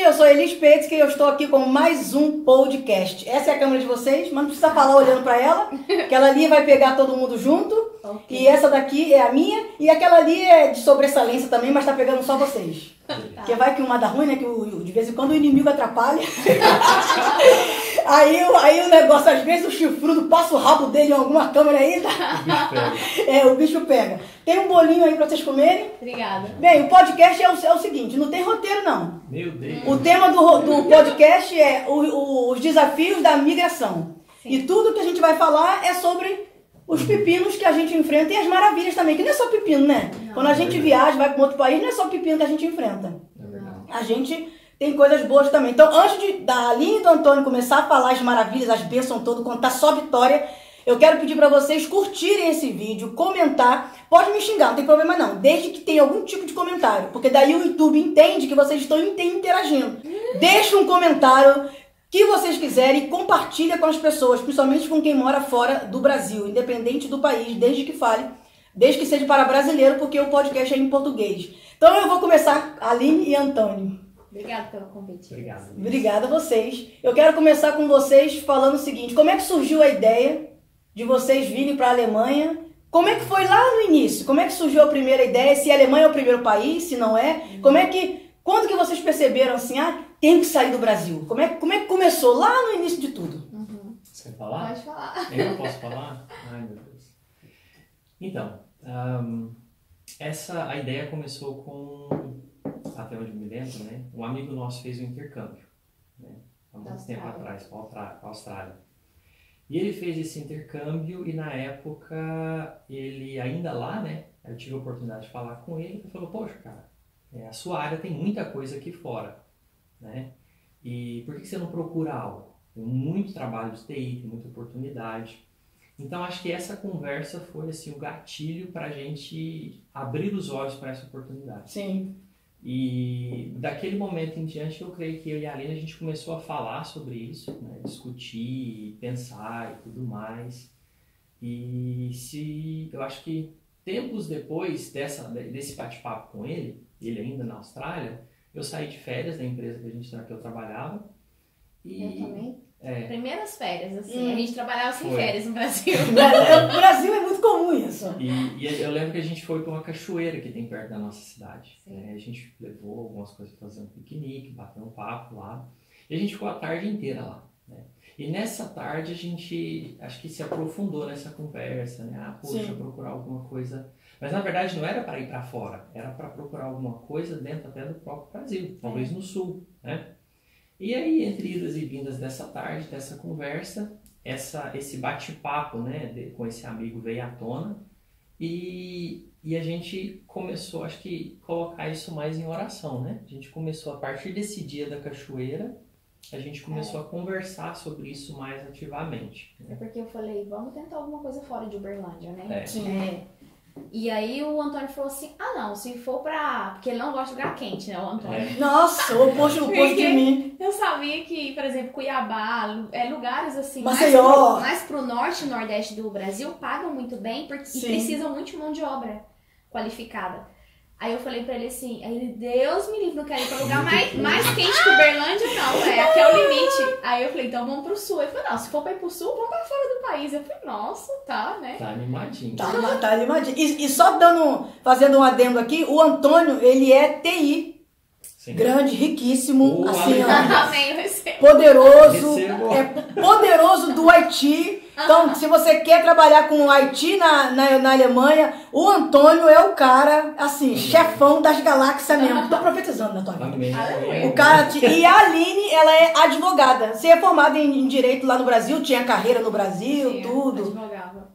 eu sou Elis Petsky e eu estou aqui com mais um podcast. Essa é a câmera de vocês, mas não precisa falar olhando para ela, que ela ali vai pegar todo mundo junto. Okay. E essa daqui é a minha, e aquela ali é de sobressalência também, mas tá pegando só vocês. Porque vai que uma dá ruim, né? Que de vez em quando o inimigo atrapalha. aí o negócio, às vezes, o chifrudo passa o rabo dele em alguma câmera aí. O bicho pega. Tem um bolinho aí pra vocês comerem. Obrigada. Bem, o podcast é o seguinte, não tem roteiro, não. Meu Deus. O tema do podcast é os desafios da migração. Sim. E tudo que a gente vai falar é sobre os pepinos que a gente enfrenta e as maravilhas também, que não é só pepino, né? Não, quando a gente viaja, vai para outro país, não é só pepino que a gente enfrenta. A gente tem coisas boas também. Então, antes da Aline e do Antônio começar a falar as maravilhas, as bênçãos todas, contar só vitória, eu quero pedir para vocês curtirem esse vídeo, comentar. Pode me xingar, não tem problema não, desde que tenha algum tipo de comentário, porque daí o YouTube entende que vocês estão interagindo. Deixa um comentário que vocês quiserem e compartilha com as pessoas, principalmente com quem mora fora do Brasil, independente do país, desde que seja para brasileiro, porque o podcast é em português. Então eu vou começar, Aline e Antônio. Obrigada pelo convite. Obrigada a vocês. Eu quero começar com vocês falando o seguinte, como é que surgiu a ideia de vocês virem para a Alemanha? Como é que foi lá no início? Como é que surgiu a primeira ideia? Se a Alemanha é o primeiro país, se não é? Quando que vocês perceberam assim, tem que sair do Brasil? Como é que começou lá no início de tudo? Você quer falar? Pode falar. Eu não posso falar? Ai, meu Deus. Então, a ideia começou com, até onde me lembro, né? Um amigo nosso fez um intercâmbio, né? Há muito tempo atrás, para a Austrália. E ele fez esse intercâmbio e na época, ele ainda lá, né? Eu tive a oportunidade de falar com ele e falou, poxa, cara, a sua área tem muita coisa aqui fora, né? E por que você não procura algo? Tem muito trabalho de TI, tem muita oportunidade. Então, acho que essa conversa foi assim, o gatilho para a gente abrir os olhos para essa oportunidade. Sim. E daquele momento em diante, eu creio que eu e a Aline, a gente começou a falar sobre isso, né? Discutir, pensar e tudo mais. E eu acho que tempos depois desse bate-papo com ele ainda na Austrália, eu saí de férias da empresa que eu trabalhava. E, eu também. Primeiras férias, assim, a gente trabalhava sem férias no Brasil. No Brasil é muito comum isso. E eu lembro que a gente foi para uma cachoeira que tem perto da nossa cidade. A gente levou algumas coisas para fazer um piquenique, bater um papo lá. E a gente ficou a tarde inteira lá, né? E nessa tarde a gente, acho que se aprofundou nessa conversa, né? Poxa, procurar alguma coisa. Mas na verdade não era para ir para fora, era para procurar alguma coisa dentro até do próprio Brasil, talvez no sul, né? E aí, entre idas e vindas dessa tarde, dessa conversa, esse bate-papo, né, com esse amigo veio à tona e a gente começou, acho que, colocar isso mais em oração, né? A gente começou, a partir desse dia da cachoeira, a gente começou a conversar sobre isso mais ativamente. Né? É porque eu falei, vamos tentar alguma coisa fora de Uberlândia, né? E aí o Antônio falou assim, não, se for pra... Porque ele não gosta de lugar quente, né, o Antônio? Nossa, o oposto de mim. Eu sabia que, por exemplo, Cuiabá, lugares assim, mais pro norte e nordeste do Brasil, pagam muito bem e precisam muito de mão de obra qualificada. Aí eu falei pra ele assim, Deus me livre, não quero ir pra lugar mais quente que Uberlândia, não, aqui é o limite. Aí eu falei, então vamos pro sul. Ele falou, não, se for pra ir pro sul, vamos pra fora do país. Eu falei, nossa, tá, né? Tá animadinho. Tá animadinho. E só fazendo um adendo aqui, o Antônio, ele é TI. Sim. Grande, riquíssimo, assim, poderoso, poderoso do Haiti. Então, se você quer trabalhar com o Haiti na Alemanha, o Antônio é o cara, assim, chefão das galáxias mesmo. Tô profetizando, né, Antônio? Amém. O cara, e a Aline, ela é advogada. Você é formada em Direito lá no Brasil, tinha carreira no Brasil, sim, tudo. Advogava.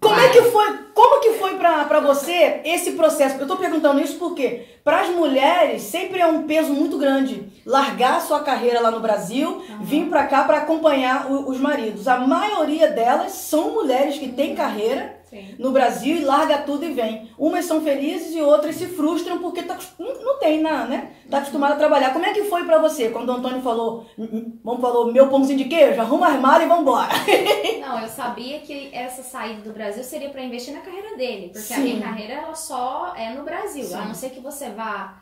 Como que foi pra você esse processo? Eu tô perguntando isso porque para as mulheres sempre é um peso muito grande largar sua carreira lá no Brasil, vir pra cá para acompanhar os maridos. A maioria delas são mulheres que têm carreira no Brasil e larga tudo e vem. Umas são felizes e outras se frustram porque não tem nada, né? Tá acostumada a trabalhar. Como é que foi pra você quando o Antônio falou, meu pãozinho de queijo, arruma armário e vambora? Não, eu sabia que essa saída do Brasil seria pra investir na carreira dele, porque a minha carreira ela só é no Brasil, a não ser que você vá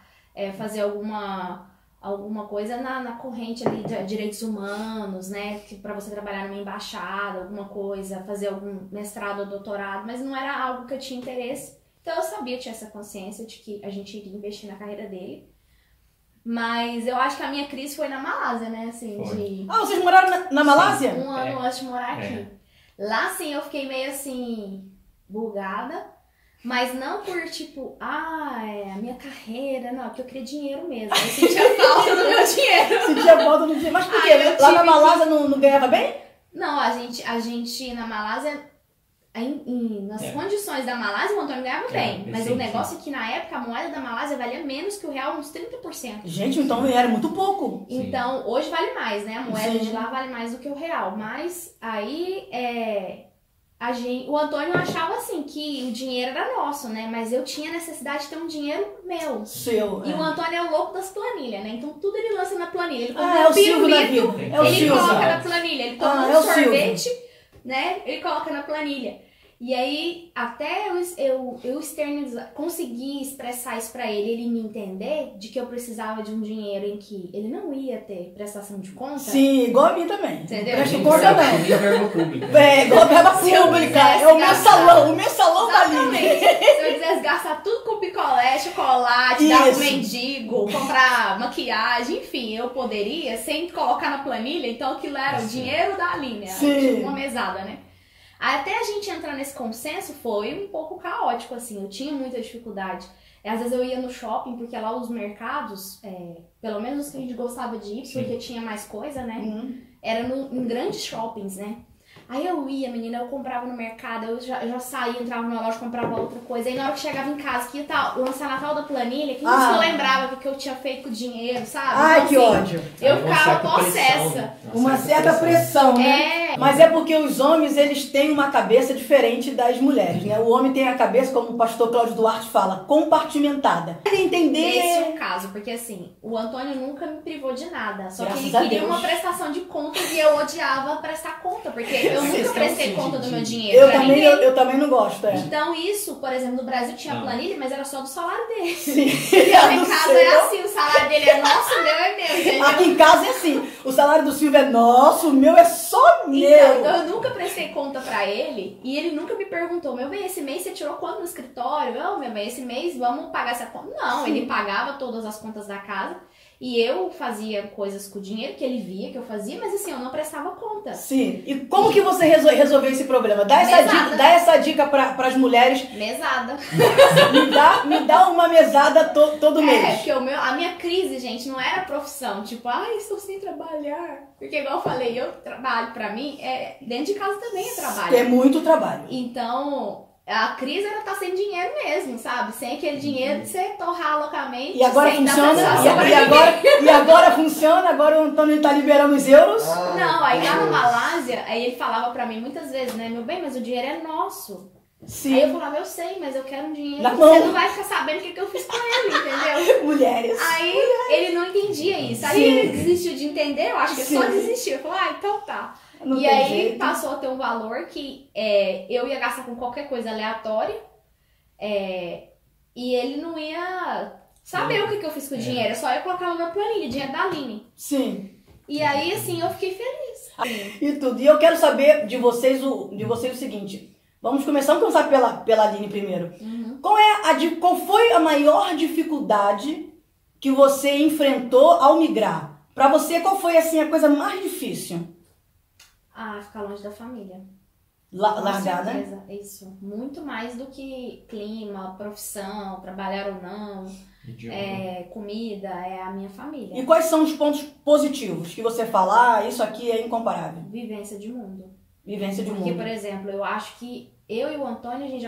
fazer alguma alguma coisa na corrente ali de direitos humanos, né? Para você trabalhar numa embaixada, alguma coisa, fazer algum mestrado ou doutorado, mas não era algo que eu tinha interesse. Então eu sabia, eu tinha essa consciência de que a gente iria investir na carreira dele. Mas eu acho que a minha crise foi na Malásia, né? Assim, vocês moraram na Malásia? Sim, um ano antes de morar aqui. Lá, sim, eu fiquei meio assim, bugada. Mas não por, tipo, a minha carreira, não, porque eu queria dinheiro mesmo. Eu sentia falta do meu dinheiro. Sentia falta do dinheiro. Mas por quê? Lá na Malásia não ganhava bem? Não, a gente na Malásia, nas condições da Malásia, o Antônio ganhava bem. Mas o negócio é que na época a moeda da Malásia valia menos que o real, uns 30%. Gente, então era muito pouco. Então, hoje vale mais, né? A moeda de lá vale mais do que o real. Mas aí, o Antônio achava assim que o dinheiro era nosso, né? Mas eu tinha necessidade de ter um dinheiro meu. Seu. E o Antônio é o louco das planilhas, né? Então tudo ele lança na planilha. Ele é o Silvio da vida. Ele coloca na planilha. Ele toma um sorvete, né? Ele coloca na planilha. E aí, até eu externizar, conseguir expressar isso pra ele me entender de que eu precisava de um dinheiro em que ele não ia ter prestação de conta. Sim, igual a mim também. Entendeu? Presta conta não. Verba pública. Igual a verba pública. É o meu salão da Aline. Se eu quisesse gastar tudo com picolé, chocolate, dar um mendigo, comprar maquiagem, enfim, eu poderia, sem colocar na planilha, então aquilo era o dinheiro da Aline, tipo uma mesada, né? Até a gente entrar nesse consenso foi um pouco caótico, assim, eu tinha muita dificuldade. Às vezes eu ia no shopping, porque lá os mercados, pelo menos os que a gente gostava de ir, porque tinha mais coisa, né? Era em grandes shoppings, né? Aí eu ia, menina, eu comprava no mercado, eu já saía, entrava numa loja, comprava outra coisa. Aí na hora que chegava em casa, que ia lançar Natal da planilha, que não lembrava o que eu tinha feito com o dinheiro, sabe? Ai, então, que ódio. Eu ficava possessa. Uma certa pressão, né? Mas é porque os homens, eles têm uma cabeça diferente das mulheres, né? O homem tem a cabeça, como o pastor Cláudio Duarte fala, compartimentada. Entender... Esse é o caso, porque assim, o Antônio nunca me privou de nada. Só Graças que ele queria uma prestação de contas e eu odiava prestar conta, porque eu nunca prestei conta do meu dinheiro. Eu também não gosto, Então isso, por exemplo, no Brasil tinha planilha, mas era só do salário dele. Sim. E lá em casa é assim, o salário dele é nosso, o meu é meu, entendeu? Aqui em casa é assim, o salário do Silvio é nosso, o meu é só meu. Então eu nunca prestei conta pra ele e ele nunca me perguntou, meu bem, esse mês você tirou quanto no escritório? Não, meu bem, esse mês vamos pagar essa conta. Não, ele pagava todas as contas da casa. E eu fazia coisas com o dinheiro que ele via que eu fazia, mas assim, eu não prestava conta. Sim. E como que você resolveu esse problema? Dá essa dica para as mulheres. Mesada. me dá uma mesada todo mês. Porque a minha crise, gente, não era profissão. Tipo, estou sem trabalhar. Porque igual eu falei, eu trabalho pra mim, dentro de casa também é trabalho. É muito trabalho. Então... A crise era estar sem dinheiro mesmo, sabe? Sem aquele dinheiro de você torrar loucamente. E agora funciona? E agora funciona? Agora o Antônio tá liberando os euros? Não, aí lá na Malásia, aí ele falava pra mim muitas vezes, né? Meu bem, mas o dinheiro é nosso. Sim. Aí eu falava, eu sei, mas eu quero um dinheiro. Você não vai ficar sabendo o que eu fiz com ele, entendeu? Mulheres. Aí ele não entendia isso. Aí ele desistiu de entender, eu acho que ele só desistiu. Eu falei, então tá. Não e aí jeito. passou a ter um valor que eu ia gastar com qualquer coisa aleatória e ele não ia saber o que eu fiz com o dinheiro. Eu só ia colocar na minha planilha, dinheiro da Aline. Sim. E aí, assim, eu fiquei feliz. E tudo. E eu quero saber de vocês o seguinte. Vamos começar pela Aline primeiro. Qual foi a maior dificuldade que você enfrentou ao migrar? Pra você, qual foi assim, a coisa mais difícil? Ficar longe da família. Largada? Com certeza, isso. Muito mais do que clima, profissão, trabalhar ou não, comida, é a minha família. E quais são os pontos positivos que você fala, isso aqui é incomparável? Vivência de mundo. Vivência de mundo. Porque, por exemplo, eu acho que eu e o Antônio, nós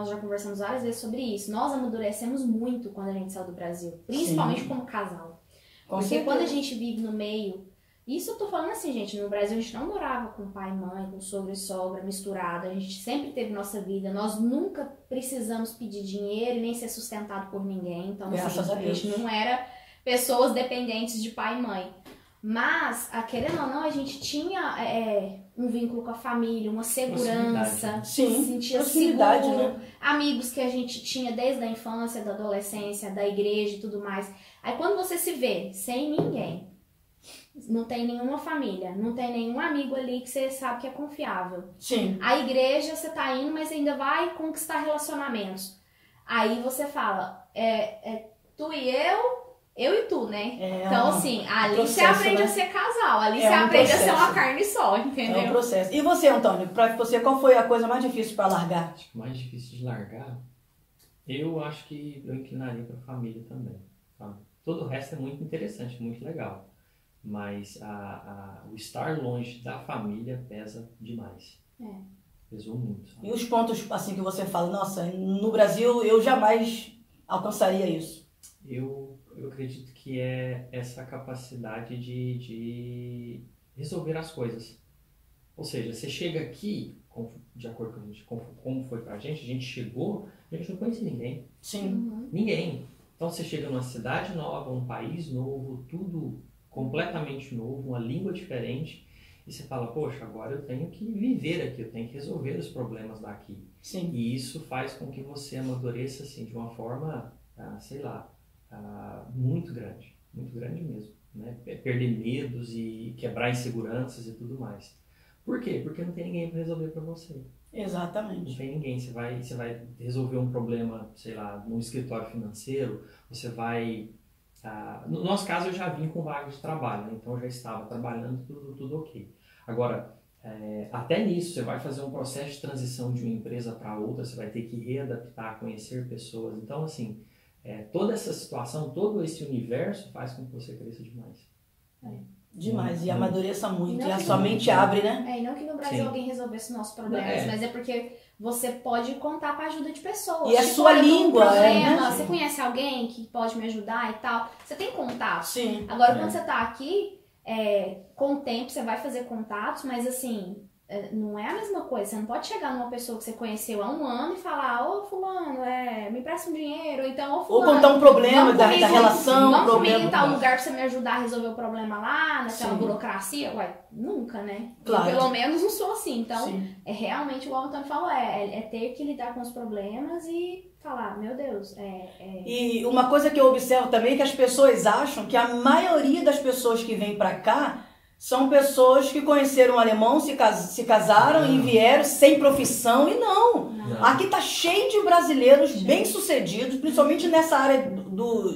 já conversamos várias vezes sobre isso. Nós amadurecemos muito quando a gente saiu do Brasil. Principalmente como casal. Porque quando a gente vive no meio... Isso eu tô falando assim, gente, no Brasil a gente não morava com pai e mãe, com sogro e sogra, misturado. A gente sempre teve nossa vida. Nós nunca precisamos pedir dinheiro e nem ser sustentado por ninguém. Então, assim, a gente não era pessoas dependentes de pai e mãe. Mas, querendo ou não, a gente tinha um vínculo com a família, uma segurança, sim, se sentia seguro, né? Amigos que a gente tinha desde a infância, da adolescência, da igreja e tudo mais. Aí quando você se vê sem ninguém, não tem nenhuma família, não tem nenhum amigo ali que você sabe que é confiável. Sim. A igreja você tá indo, mas ainda vai conquistar relacionamentos. Aí você fala, tu e eu e tu, né? Então, assim, ali processo, você aprende, né, a ser casal, ali você aprende processo. A ser uma carne só, entendeu? É um processo. E você, Antônio, pra você, qual foi a coisa mais difícil para largar? Acho que o mais difícil de largar, eu acho que eu inclinaria para a família também, sabe? Todo o resto é muito interessante, muito legal. Mas o estar longe da família pesa demais. Pesou muito. Sabe? E os pontos assim que você fala, nossa, no Brasil eu jamais alcançaria isso? Eu acredito que é essa capacidade de resolver as coisas. Ou seja, você chega aqui, de acordo com a gente, como foi pra gente, a gente chegou, a gente não conhecia ninguém. Sim. Ninguém. Então você chega numa cidade nova, um país novo, tudo completamente novo, uma língua diferente, e você fala, poxa, agora eu tenho que viver aqui, eu tenho que resolver os problemas daqui. Sim. E isso faz com que você amadureça assim, de uma forma, sei lá, muito grande mesmo, né? Perder medos e quebrar inseguranças e tudo mais. Por quê? Porque não tem ninguém para resolver para você. Exatamente. Não tem ninguém. Você vai resolver um problema, sei lá, num escritório financeiro, você vai... no nosso caso, eu já vim com vaga de trabalho, né? Então eu já estava trabalhando, tudo ok. Agora, até nisso, você vai fazer um processo de transição de uma empresa para outra, você vai ter que readaptar, conhecer pessoas. Então, assim, toda essa situação, todo esse universo faz com que você cresça demais. Demais, e amadureça muito, e a sua mente abre, né? E não que no Brasil alguém resolvesse nossos problemas, mas é porque você pode contar com a ajuda de pessoas. E a sua língua, né? Você conhece alguém que pode me ajudar e tal, você tem contato. Sim. Agora, quando você tá aqui, com o tempo você vai fazer contatos, mas assim, não é a mesma coisa. Você não pode chegar numa pessoa que você conheceu há um ano e falar, ô fulano, me empresta um dinheiro, ou então, ô fulano, ou contar um problema da relação, vamos comigo em tal lugar pra você me ajudar a resolver o problema lá, naquela burocracia. Ué, nunca, né? Claro. Eu, pelo menos, não sou assim. Então, realmente, igual o Antônio falou, ter que lidar com os problemas e falar, meu Deus, E uma coisa que eu observo também é que as pessoas acham que a maioria das pessoas que vêm pra cá são pessoas que conheceram o alemão, se casaram e vieram sem profissão. E não. Aqui tá cheio de brasileiros bem-sucedidos, principalmente nessa área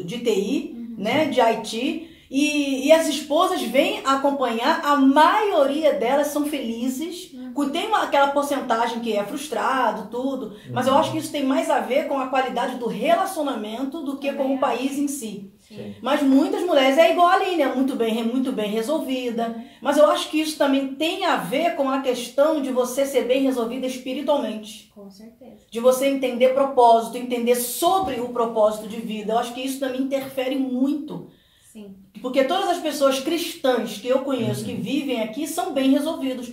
de TI, né, de IT. E as esposas vêm acompanhar, a maioria delas são felizes. Tem aquela porcentagem que é frustrado, tudo. Mas eu acho que isso tem mais a ver com a qualidade do relacionamento do que com o país em si. Sim. Mas muitas mulheres, igual a Aline, muito bem resolvida. Mas eu acho que isso também tem a ver com a questão de você ser bem resolvida espiritualmente. Com certeza. De você entender propósito, entender sobre o propósito de vida. Eu acho que isso também interfere muito. Sim. Porque todas as pessoas cristãs que eu conheço, que vivem aqui, são bem resolvidos.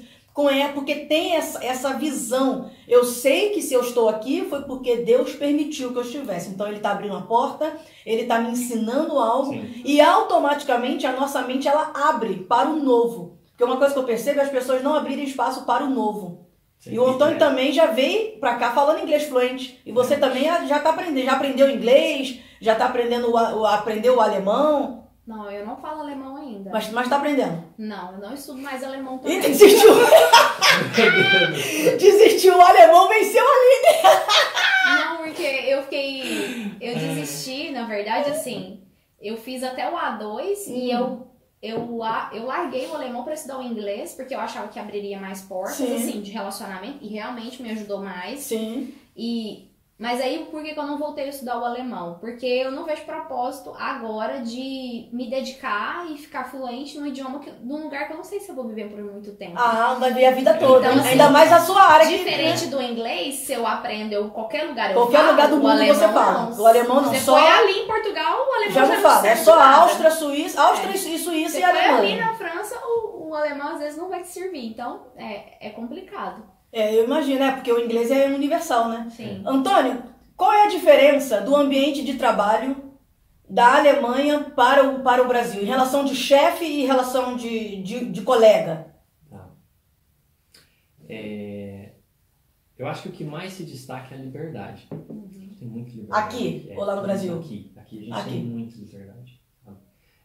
Porque tem essa visão. Eu sei que se eu estou aqui foi porque Deus permitiu que eu estivesse. Então Ele está abrindo a porta, Ele está me ensinando algo. Sim. E automaticamente a nossa mente ela abre para o novo. Porque uma coisa que eu percebo é as pessoas não abrirem espaço para o novo. Sim, e o Antônio também já veio para cá falando inglês fluente. E você também já está aprendendo, já aprendeu inglês, já está aprendendo aprendeu o alemão. Não, eu não falo alemão ainda. Mas tá aprendendo? Não, eu não estudo mais alemão também. E desistiu. Desistiu, o alemão venceu a Não, porque eu desisti, na verdade, assim, eu fiz até o A2 e eu larguei o alemão para estudar o inglês, porque eu achava que abriria mais portas, assim, de relacionamento, e realmente me ajudou mais. Sim. Mas aí, por que eu não voltei a estudar o alemão? Porque eu não vejo propósito agora de me dedicar e ficar fluente num idioma, num lugar que eu não sei se eu vou viver por muito tempo. Vai ver a vida toda. Então, assim, ainda mais a sua área. Diferente do inglês, se eu aprendo qualquer lugar qualquer lugar do mundo você fala. O alemão não. Você foi ali em Portugal, o alemão já não fala. É só Áustria, Suíça, e Suíça e Alemanha. Você foi ali na França, o alemão às vezes não vai te servir. Então, é complicado. Eu imagino, porque o inglês é universal, né? Sim. Antônio, qual é a diferença do ambiente de trabalho da Alemanha para o Brasil, em relação de chefe e em relação de colega? eu acho que o que mais se destaca é a liberdade. Tem muita liberdade. Aqui ou lá no Brasil? Aqui a gente tem muita liberdade.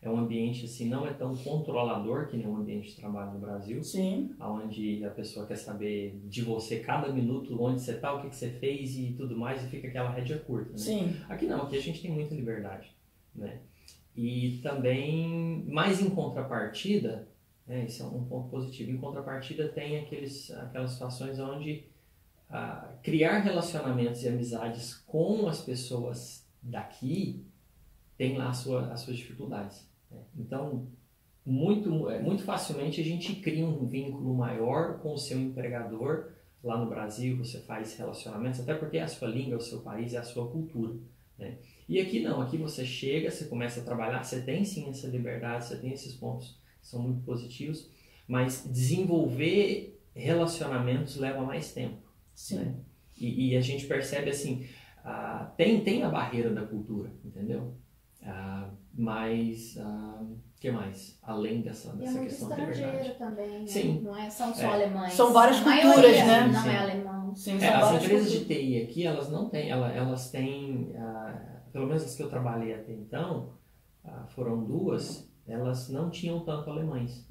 É um ambiente, assim, não é tão controlador que nem um ambiente de trabalho no Brasil. Sim. Onde a pessoa quer saber de você cada minuto, onde você está, o que você fez e tudo mais, e fica aquela rédea curta, né? Sim. Aqui não, aqui a gente tem muita liberdade, né? E também, mais em contrapartida, né, isso é um ponto positivo, em contrapartida tem aquelas situações onde criar relacionamentos e amizades com as pessoas daqui tem lá as suas dificuldades. Então, muito facilmente a gente cria um vínculo maior com o seu empregador. Lá no Brasil você faz relacionamentos, até porque é a sua língua, é o seu país, é a sua cultura, né? E aqui não, aqui você chega, você começa a trabalhar, você tem sim essa liberdade, você tem esses pontos que são muito positivos, mas desenvolver relacionamentos leva mais tempo. Sim. Né? E a gente percebe assim, tem a barreira da cultura, entendeu? Mas que mais? Além dessa questão da liberdade. Também, né? Sim. Não são só alemães. São várias culturas, né? Não é alemão. Sim, as empresas de TI aqui, elas não têm, elas têm, pelo menos as que eu trabalhei até então, foram 2, elas não tinham tanto alemães.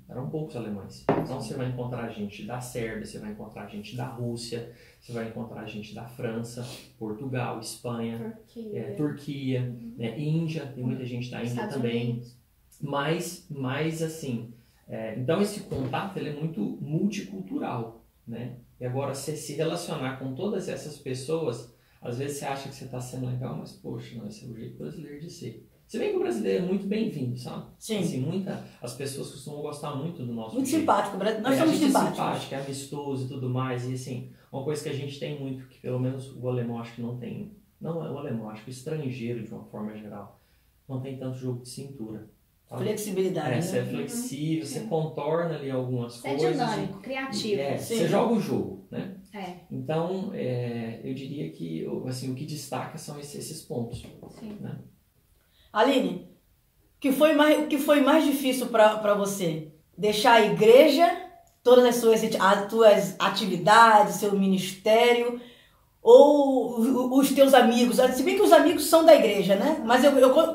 Eram poucos alemães. Então você vai encontrar gente da Sérvia, você vai encontrar gente da Rússia, você vai encontrar gente da França, Portugal, Espanha, Turquia, né, Índia, tem muita gente da Índia Estados também. Unidos. Mas assim, então esse contato ele é muito multicultural, né? E agora você se relacionar com todas essas pessoas, às vezes você acha que você está sendo legal, mas poxa, não, esse é o jeito brasileiro de ser. Se bem que o brasileiro é muito bem-vindo, sabe? Sim. Assim, as pessoas costumam gostar muito do nosso muito jeito. Simpático, nós somos simpáticos. É simpático, é amistoso e tudo mais. E assim, uma coisa que a gente tem muito, que pelo menos o alemão acho que não tem, não é o alemão, acho que o estrangeiro de uma forma geral, não tem tanto jogo de cintura. Sabe? Flexibilidade, né? Você é flexível, você contorna ali algumas coisas. É dinâmico, criativo. Você joga o jogo, né? Então, eu diria que assim, o que destaca são esses pontos. Sim. Né? Aline, o que foi mais difícil para você? Deixar a igreja, todas as tuas atividades, seu ministério, ou os teus amigos? Se bem que os amigos são da igreja, né? Mas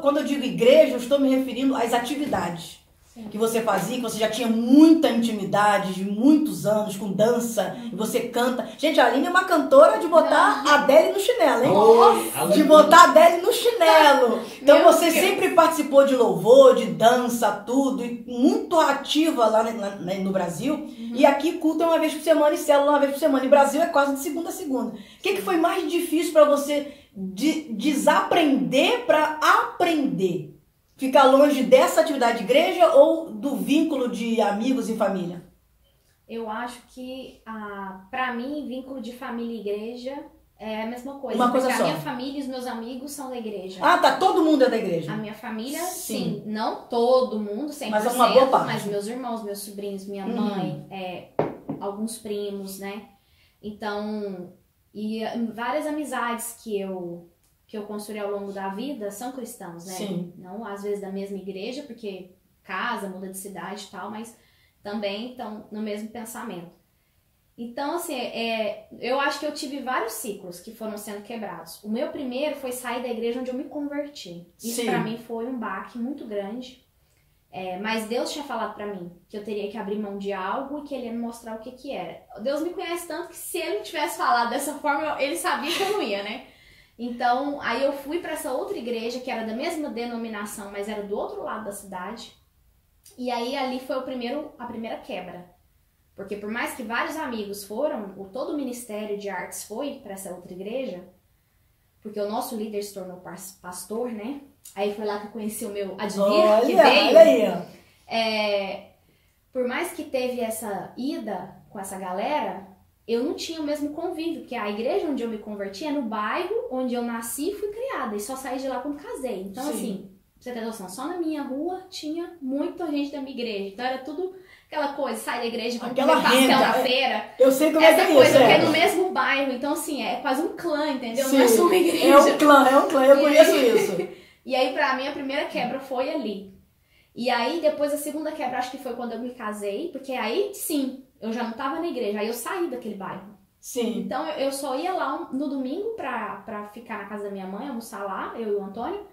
quando eu digo igreja, eu estou me referindo às atividades. Sim. Que você fazia, que você já tinha muita intimidade, de muitos anos, com dança, e você canta. Gente, a Aline é uma cantora de botar a Adele no chinelo, hein? Nossa, de botar a Adele no chinelo. Então você sempre participou de louvor, de dança, tudo, e muito ativa lá no Brasil. E aqui culto é uma vez por semana e célula uma vez por semana. E Brasil é quase de segunda a segunda. O que foi mais difícil para você desaprender para aprender? Ficar longe dessa atividade de igreja ou do vínculo de amigos e família? Eu acho que, pra mim, vínculo de família e igreja é a mesma coisa. Uma coisa porque só. A minha família e os meus amigos são da igreja. Tá. Todo mundo é da igreja. A minha família, sim. Não todo mundo, 100%. Mas é uma boa parte. Mas meus irmãos, meus sobrinhos, minha mãe, alguns primos, né? Então, e várias amizades que eu construí ao longo da vida são cristãos, né? Sim. Não às vezes da mesma igreja, porque casa, muda de cidade e tal, mas também estão no mesmo pensamento. Então, assim, eu acho que eu tive vários ciclos que foram sendo quebrados. O meu primeiro foi sair da igreja onde eu me converti. Isso pra mim foi um baque muito grande. Mas Deus tinha falado pra mim que eu teria que abrir mão de algo e que Ele ia me mostrar o que era. Deus me conhece tanto que se Ele tivesse falado dessa forma, Ele sabia que eu não ia, né? Então, aí eu fui pra essa outra igreja, que era da mesma denominação, mas era do outro lado da cidade. E aí ali foi a primeira quebra. Porque por mais que vários amigos foram, todo o Ministério de Artes foi para essa outra igreja, porque o nosso líder se tornou pastor, né? Aí foi lá que eu conheci o meu Advir, que veio. Olha aí. Por mais que teve essa ida com essa galera, eu não tinha o mesmo convívio, porque a igreja onde eu me converti é no bairro onde eu nasci e fui criada, e só saí de lá quando casei. Então, assim, pra você ter noção, só na minha rua tinha muita gente da minha igreja. Então era tudo aquela coisa, sai da igreja, vamos comer pastel na feira. Eu sei como é que é isso. Essa coisa, porque é no mesmo bairro, então assim, é quase um clã, entendeu? Sim, não é só uma igreja. É um clã, eu conheço isso. E aí, pra mim, a primeira quebra foi ali. E aí, depois a segunda quebra, acho que foi quando eu me casei, porque aí, sim, eu já não tava na igreja, aí eu saí daquele bairro. Sim. Então eu só ia lá no domingo pra ficar na casa da minha mãe, almoçar lá, eu e o Antônio.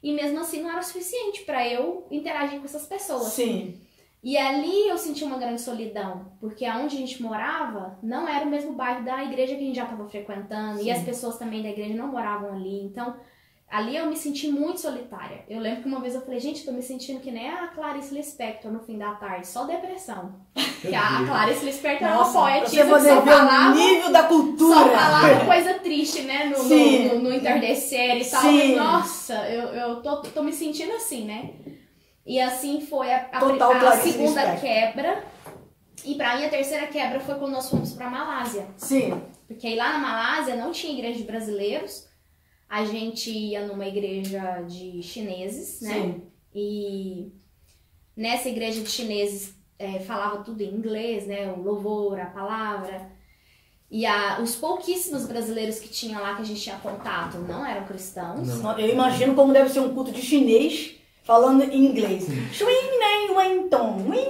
E mesmo assim não era o suficiente pra eu interagir com essas pessoas. Sim. E ali eu senti uma grande solidão, porque aonde a gente morava não era o mesmo bairro da igreja que a gente já estava frequentando. Sim. E as pessoas também da igreja não moravam ali. Então, ali eu me senti muito solitária. Eu lembro que uma vez eu falei, gente, tô me sentindo que nem a Clarice Lispector no fim da tarde, só depressão. Porque a Clarice Lispector era uma poetisa que só falava... o nível da cultura. Só falava coisa triste, né, no entardecer e tal. Mas, nossa, eu tô me sentindo assim, né? E assim foi a segunda quebra. E pra mim a terceira quebra foi quando nós fomos pra Malásia. Sim. Porque aí lá na Malásia não tinha igreja de brasileiros. A gente ia numa igreja de chineses, né? Sim. E nessa igreja de chineses falava tudo em inglês, né? O louvor, a palavra. E os pouquíssimos brasileiros que tinham lá, que a gente tinha contato, não eram cristãos. Não. Eu imagino como deve ser um culto de chinês falando em inglês.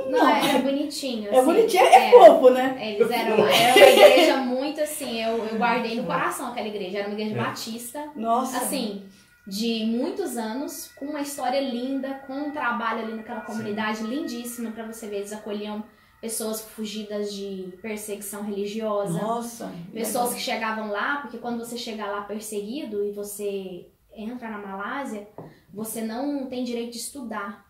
Não, era bonitinho. Assim, bonitinho, é fofo, né? Eles eram uma igreja muito assim, eu guardei no coração aquela igreja. Era uma igreja batista. Nossa. Assim, de muitos anos, com uma história linda, com um trabalho ali naquela comunidade lindíssima, pra você ver, eles acolhiam pessoas fugidas de perseguição religiosa. Nossa. Pessoas que chegavam lá, porque quando você chega lá perseguido e você entra na Malásia, você não tem direito de estudar.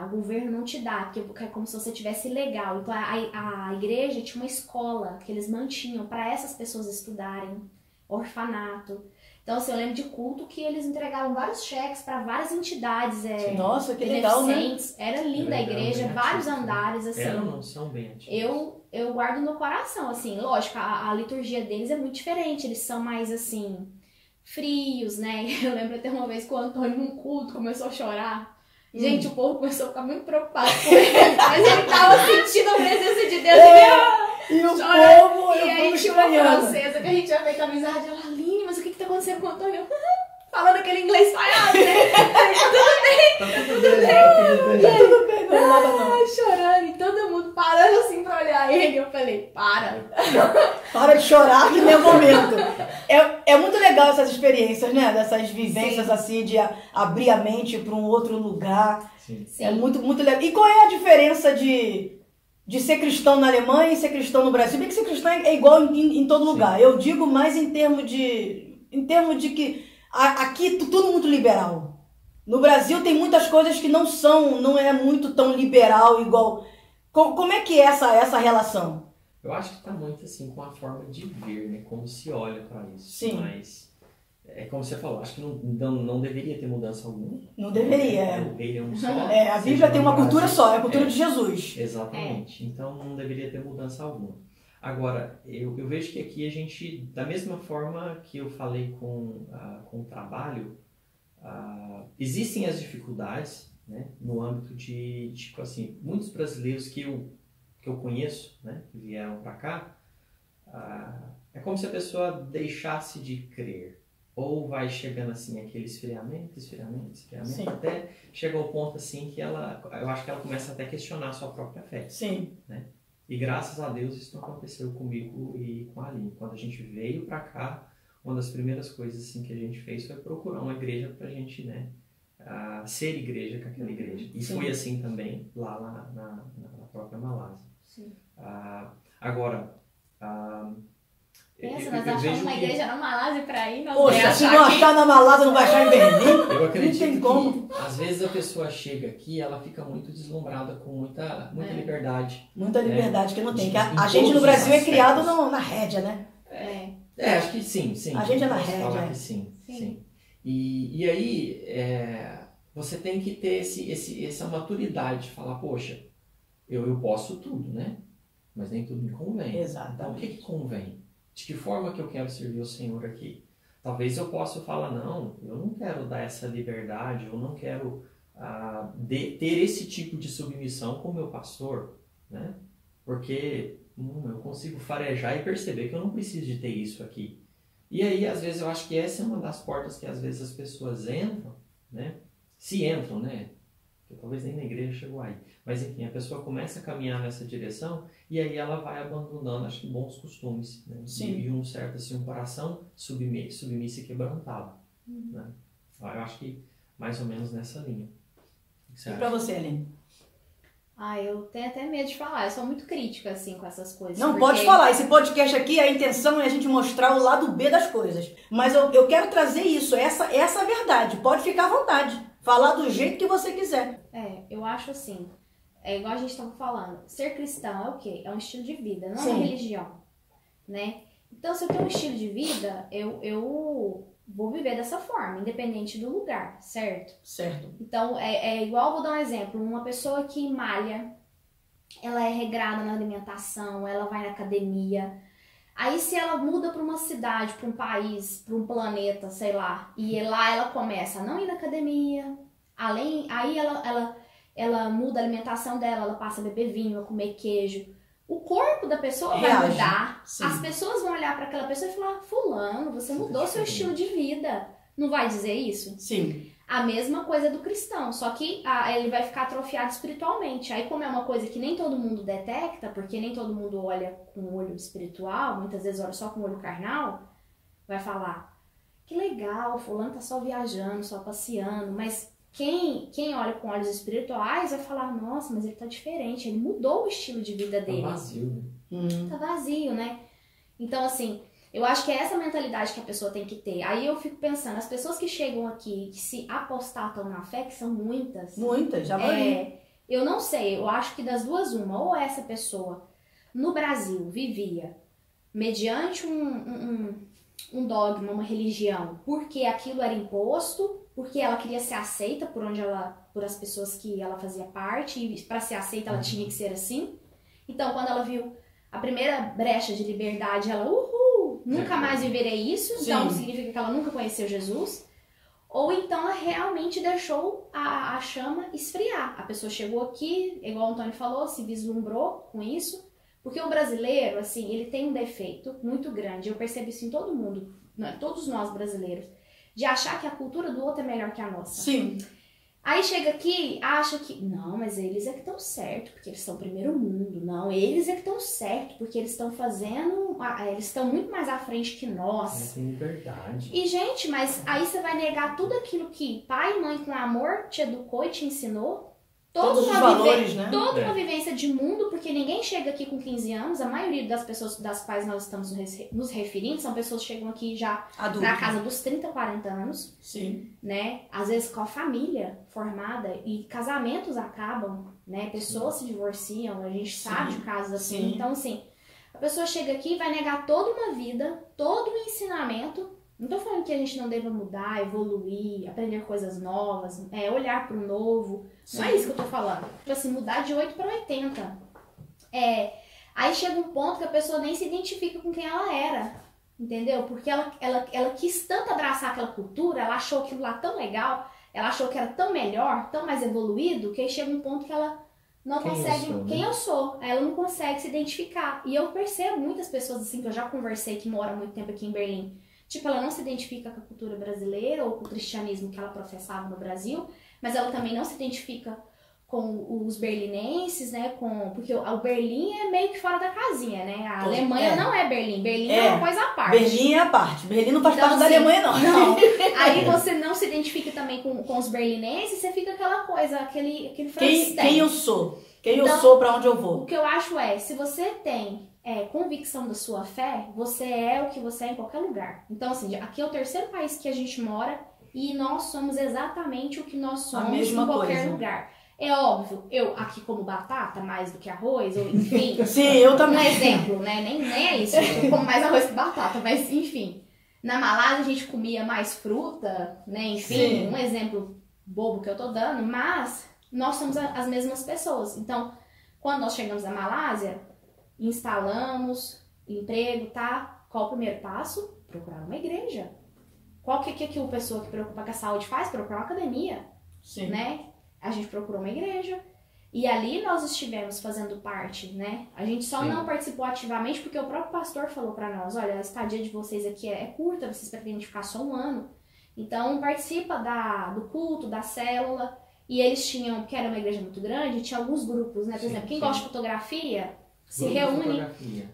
O governo não te dá, porque é como se você tivesse ilegal. Então a igreja tinha uma escola que eles mantinham para essas pessoas estudarem, orfanato. Então, assim, eu lembro de culto que eles entregavam vários cheques para várias entidades. Nossa, que legal, né? Era linda a igreja, vários andares, assim. São bem antigos. Eu guardo no coração, assim. Lógico, a liturgia deles é muito diferente. Eles são mais, assim, frios, né? Eu lembro até uma vez que o Antônio, num culto, começou a chorar. Gente, o povo começou a ficar muito preocupado com ele. Mas ele tava sentindo a presença de Deus. E o povo, e aí tinha uma francesa que a gente tinha feito amizade. Ela, Aline, mas o que tá acontecendo com o Antônio? Falando aquele inglês falhado, né? Tudo bem, não é nada não. Chorando, e todo mundo parando assim pra olhar ele. Eu falei, para de chorar, que nem o momento. É muito legal essas experiências, né? Dessas vivências. Sim. Assim, de abrir a mente pra um outro lugar. Sim. É muito, muito legal. E qual é a diferença de ser cristão na Alemanha e ser cristão no Brasil? Bem que ser cristão é igual em todo lugar. Sim. Eu digo mais em termos de que aqui tudo muito liberal. No Brasil tem muitas coisas que não é muito tão liberal igual. Como é que é essa relação? Eu acho que está muito assim com a forma de ver, né? Como se olha para isso. Sim. Mas é como você falou, acho que não deveria ter mudança alguma. Não deveria. O rei é um só. A Bíblia tem uma cultura só, é a cultura de Jesus. Exatamente. Então não deveria ter mudança alguma. Agora, eu vejo que aqui a gente, da mesma forma que eu falei com o trabalho, existem as dificuldades, né, no âmbito de, tipo assim, muitos brasileiros que eu conheço, né, que vieram para cá, é como se a pessoa deixasse de crer. Ou vai chegando assim, aquele esfriamento, Sim. Até chega ao ponto assim que eu acho que ela começa até a questionar a sua própria fé. Sim. Né? E graças a Deus isso não aconteceu comigo e com a Aline. Quando a gente veio para cá, uma das primeiras coisas assim, que a gente fez foi procurar uma igreja para a gente, né, ser igreja com aquela igreja. E Sim. Foi assim também lá na própria Malásia. Sim. Agora, pensa, nós achamos uma igreja na Malásia para ir. Poxa, se não achar na Malásia, não vai achar em Berlim? Eu acredito que, às vezes, a pessoa chega aqui, ela fica muito deslumbrada com muita liberdade. Muita liberdade, que não tem. A gente no Brasil é criado na rédea, né? Acho que sim. A gente é na rédea. Falar que sim. E aí, você tem que ter essa maturidade de falar, poxa, eu posso tudo, né? Mas nem tudo me convém. Exatamente. Então, o que convém? De que forma que eu quero servir o Senhor aqui? Talvez eu possa falar, não, eu não quero dar essa liberdade, eu não quero ter esse tipo de submissão com o meu pastor, né? Porque eu consigo farejar e perceber que eu não preciso de ter isso aqui. E aí, às vezes, eu acho que essa é uma das portas que às vezes as pessoas entram, né? Se entram, né? porque talvez nem na igreja chegou aí. Mas enfim, a pessoa começa a caminhar nessa direção e aí ela vai abandonando, acho que, bons costumes, né? E um certo, assim, um coração submisso e quebrantado, né? Eu acho que mais ou menos nessa linha. O que você acha? E pra você, Aline? Eu tenho até medo de falar, eu sou muito crítica, assim, com essas coisas. Não, pode falar, esse podcast aqui, a intenção é a gente mostrar o lado B das coisas. Mas eu quero trazer isso, essa é a verdade, pode ficar à vontade, falar do jeito que você quiser. Eu acho assim, igual a gente estava falando, ser cristão é o quê? É um estilo de vida, não é Sim. uma religião, né? Então, se eu tenho um estilo de vida, eu vou viver dessa forma, independente do lugar, certo? Certo. Então, igual, vou dar um exemplo, uma pessoa que malha, ela é regrada na alimentação, ela vai na academia. Aí, se ela muda para uma cidade, para um país, para um planeta, sei lá, e lá ela começa a não ir na academia, aí ela muda a alimentação dela, ela passa a beber vinho, a comer queijo. O corpo da pessoa vai mudar. Sim. As pessoas vão olhar para aquela pessoa e falar: fulano, você mudou seu estilo de vida. Não vai dizer isso? Sim. A mesma coisa do cristão, só que ele vai ficar atrofiado espiritualmente. Aí, como é uma coisa que nem todo mundo detecta, porque nem todo mundo olha com o olho espiritual, muitas vezes olha só com o olho carnal, vai falar: que legal, fulano tá só viajando, só passeando, mas quem olha com olhos espirituais vai falar: nossa, mas ele tá diferente, ele mudou o estilo de vida dele. Tá vazio, né? Tá vazio, né? Então, assim, eu acho que é essa mentalidade que a pessoa tem que ter. Aí eu fico pensando, as pessoas que chegam aqui, que se apostatam na fé, que são muitas. Muitas, já vai. Eu não sei, eu acho que das duas uma, ou essa pessoa no Brasil vivia mediante um dogma, uma religião, porque aquilo era imposto, porque ela queria ser aceita por as pessoas que ela fazia parte, e para ser aceita ela tinha que ser assim. Então, quando ela viu a primeira brecha de liberdade, ela, nunca mais viverei isso, então significa que ela nunca conheceu Jesus. Ou então ela realmente deixou a chama esfriar. A pessoa chegou aqui, igual o Antônio falou, se vislumbrou com isso. Porque o brasileiro, assim, ele tem um defeito muito grande. Eu percebo isso em todo mundo, todos nós brasileiros, de achar que a cultura do outro é melhor que a nossa. Sim. Aí chega aqui, acha que, não, mas eles é que estão certo, porque eles são primeiro mundo. Não, eles é que estão certo, porque eles estão fazendo, eles estão muito mais à frente que nós. Tem liberdade. E, gente, mas aí você vai negar tudo aquilo que pai e mãe com amor te educou e te ensinou? Todos os valores, né? Toda uma vivência de mundo, porque ninguém chega aqui com 15 anos. A maioria das pessoas das quais nós estamos nos referindo são pessoas que chegam aqui já adulto, na casa dos 30, 40 anos. Sim. Né? Às vezes com a família formada e casamentos acabam, né? Pessoas se divorciam, a gente sabe de casos assim. Sim. Então, assim, a pessoa chega aqui e vai negar toda uma vida, todo um ensinamento. Não tô falando que a gente não deva mudar, evoluir, aprender coisas novas, olhar pro novo. Sim. Não é isso que eu tô falando. Tipo assim, mudar de 8 para 80. Aí chega um ponto que a pessoa nem se identifica com quem ela era. Entendeu? Porque ela quis tanto abraçar aquela cultura, ela achou aquilo lá tão legal, ela achou que era tão melhor, tão mais evoluído, que aí chega um ponto que ela não consegue... Quem eu sou? Ela não consegue se identificar. E eu percebo muitas pessoas assim, que eu já conversei, que moram muito tempo aqui em Berlim. Tipo, ela não se identifica com a cultura brasileira ou com o cristianismo que ela professava no Brasil, mas ela também não se identifica com os berlinenses, né? Porque o Berlim é meio que fora da casinha, né? A Alemanha não é Berlim. Berlim é uma coisa à parte. Berlim é a parte. Berlim não faz parte da Alemanha, não. Não. Aí você não se identifica também com os berlinenses, você fica aquela coisa, aquele quem eu sou? Eu sou, pra onde eu vou? O que eu acho se você tem convicção da sua fé, você é o que você é em qualquer lugar. Então, assim, aqui é o terceiro país que a gente mora e nós somos exatamente o que nós somos em qualquer lugar. É óbvio, eu aqui como batata mais do que arroz, ou enfim. Sim, eu também. Um exemplo, né? Nem é isso, eu como mais arroz que batata, mas enfim. Na Malásia a gente comia mais fruta, né? Enfim, sim. Um exemplo bobo que eu tô dando, mas nós somos as mesmas pessoas. Então, quando nós chegamos na Malásia, instalamos emprego, tá? Qual o primeiro passo? Procurar uma igreja. Qual que a pessoa que preocupa com a saúde faz? Procurar uma academia. Sim. Né? A gente procurou uma igreja e ali nós estivemos fazendo parte, né? A gente só não participou ativamente porque o próprio pastor falou pra nós: olha, a estadia de vocês aqui é curta, vocês pretendem ficar só um ano. Então participa do culto, da célula. E eles tinham, porque era uma igreja muito grande, tinha alguns grupos, né? Por exemplo, quem gosta de fotografia se reúne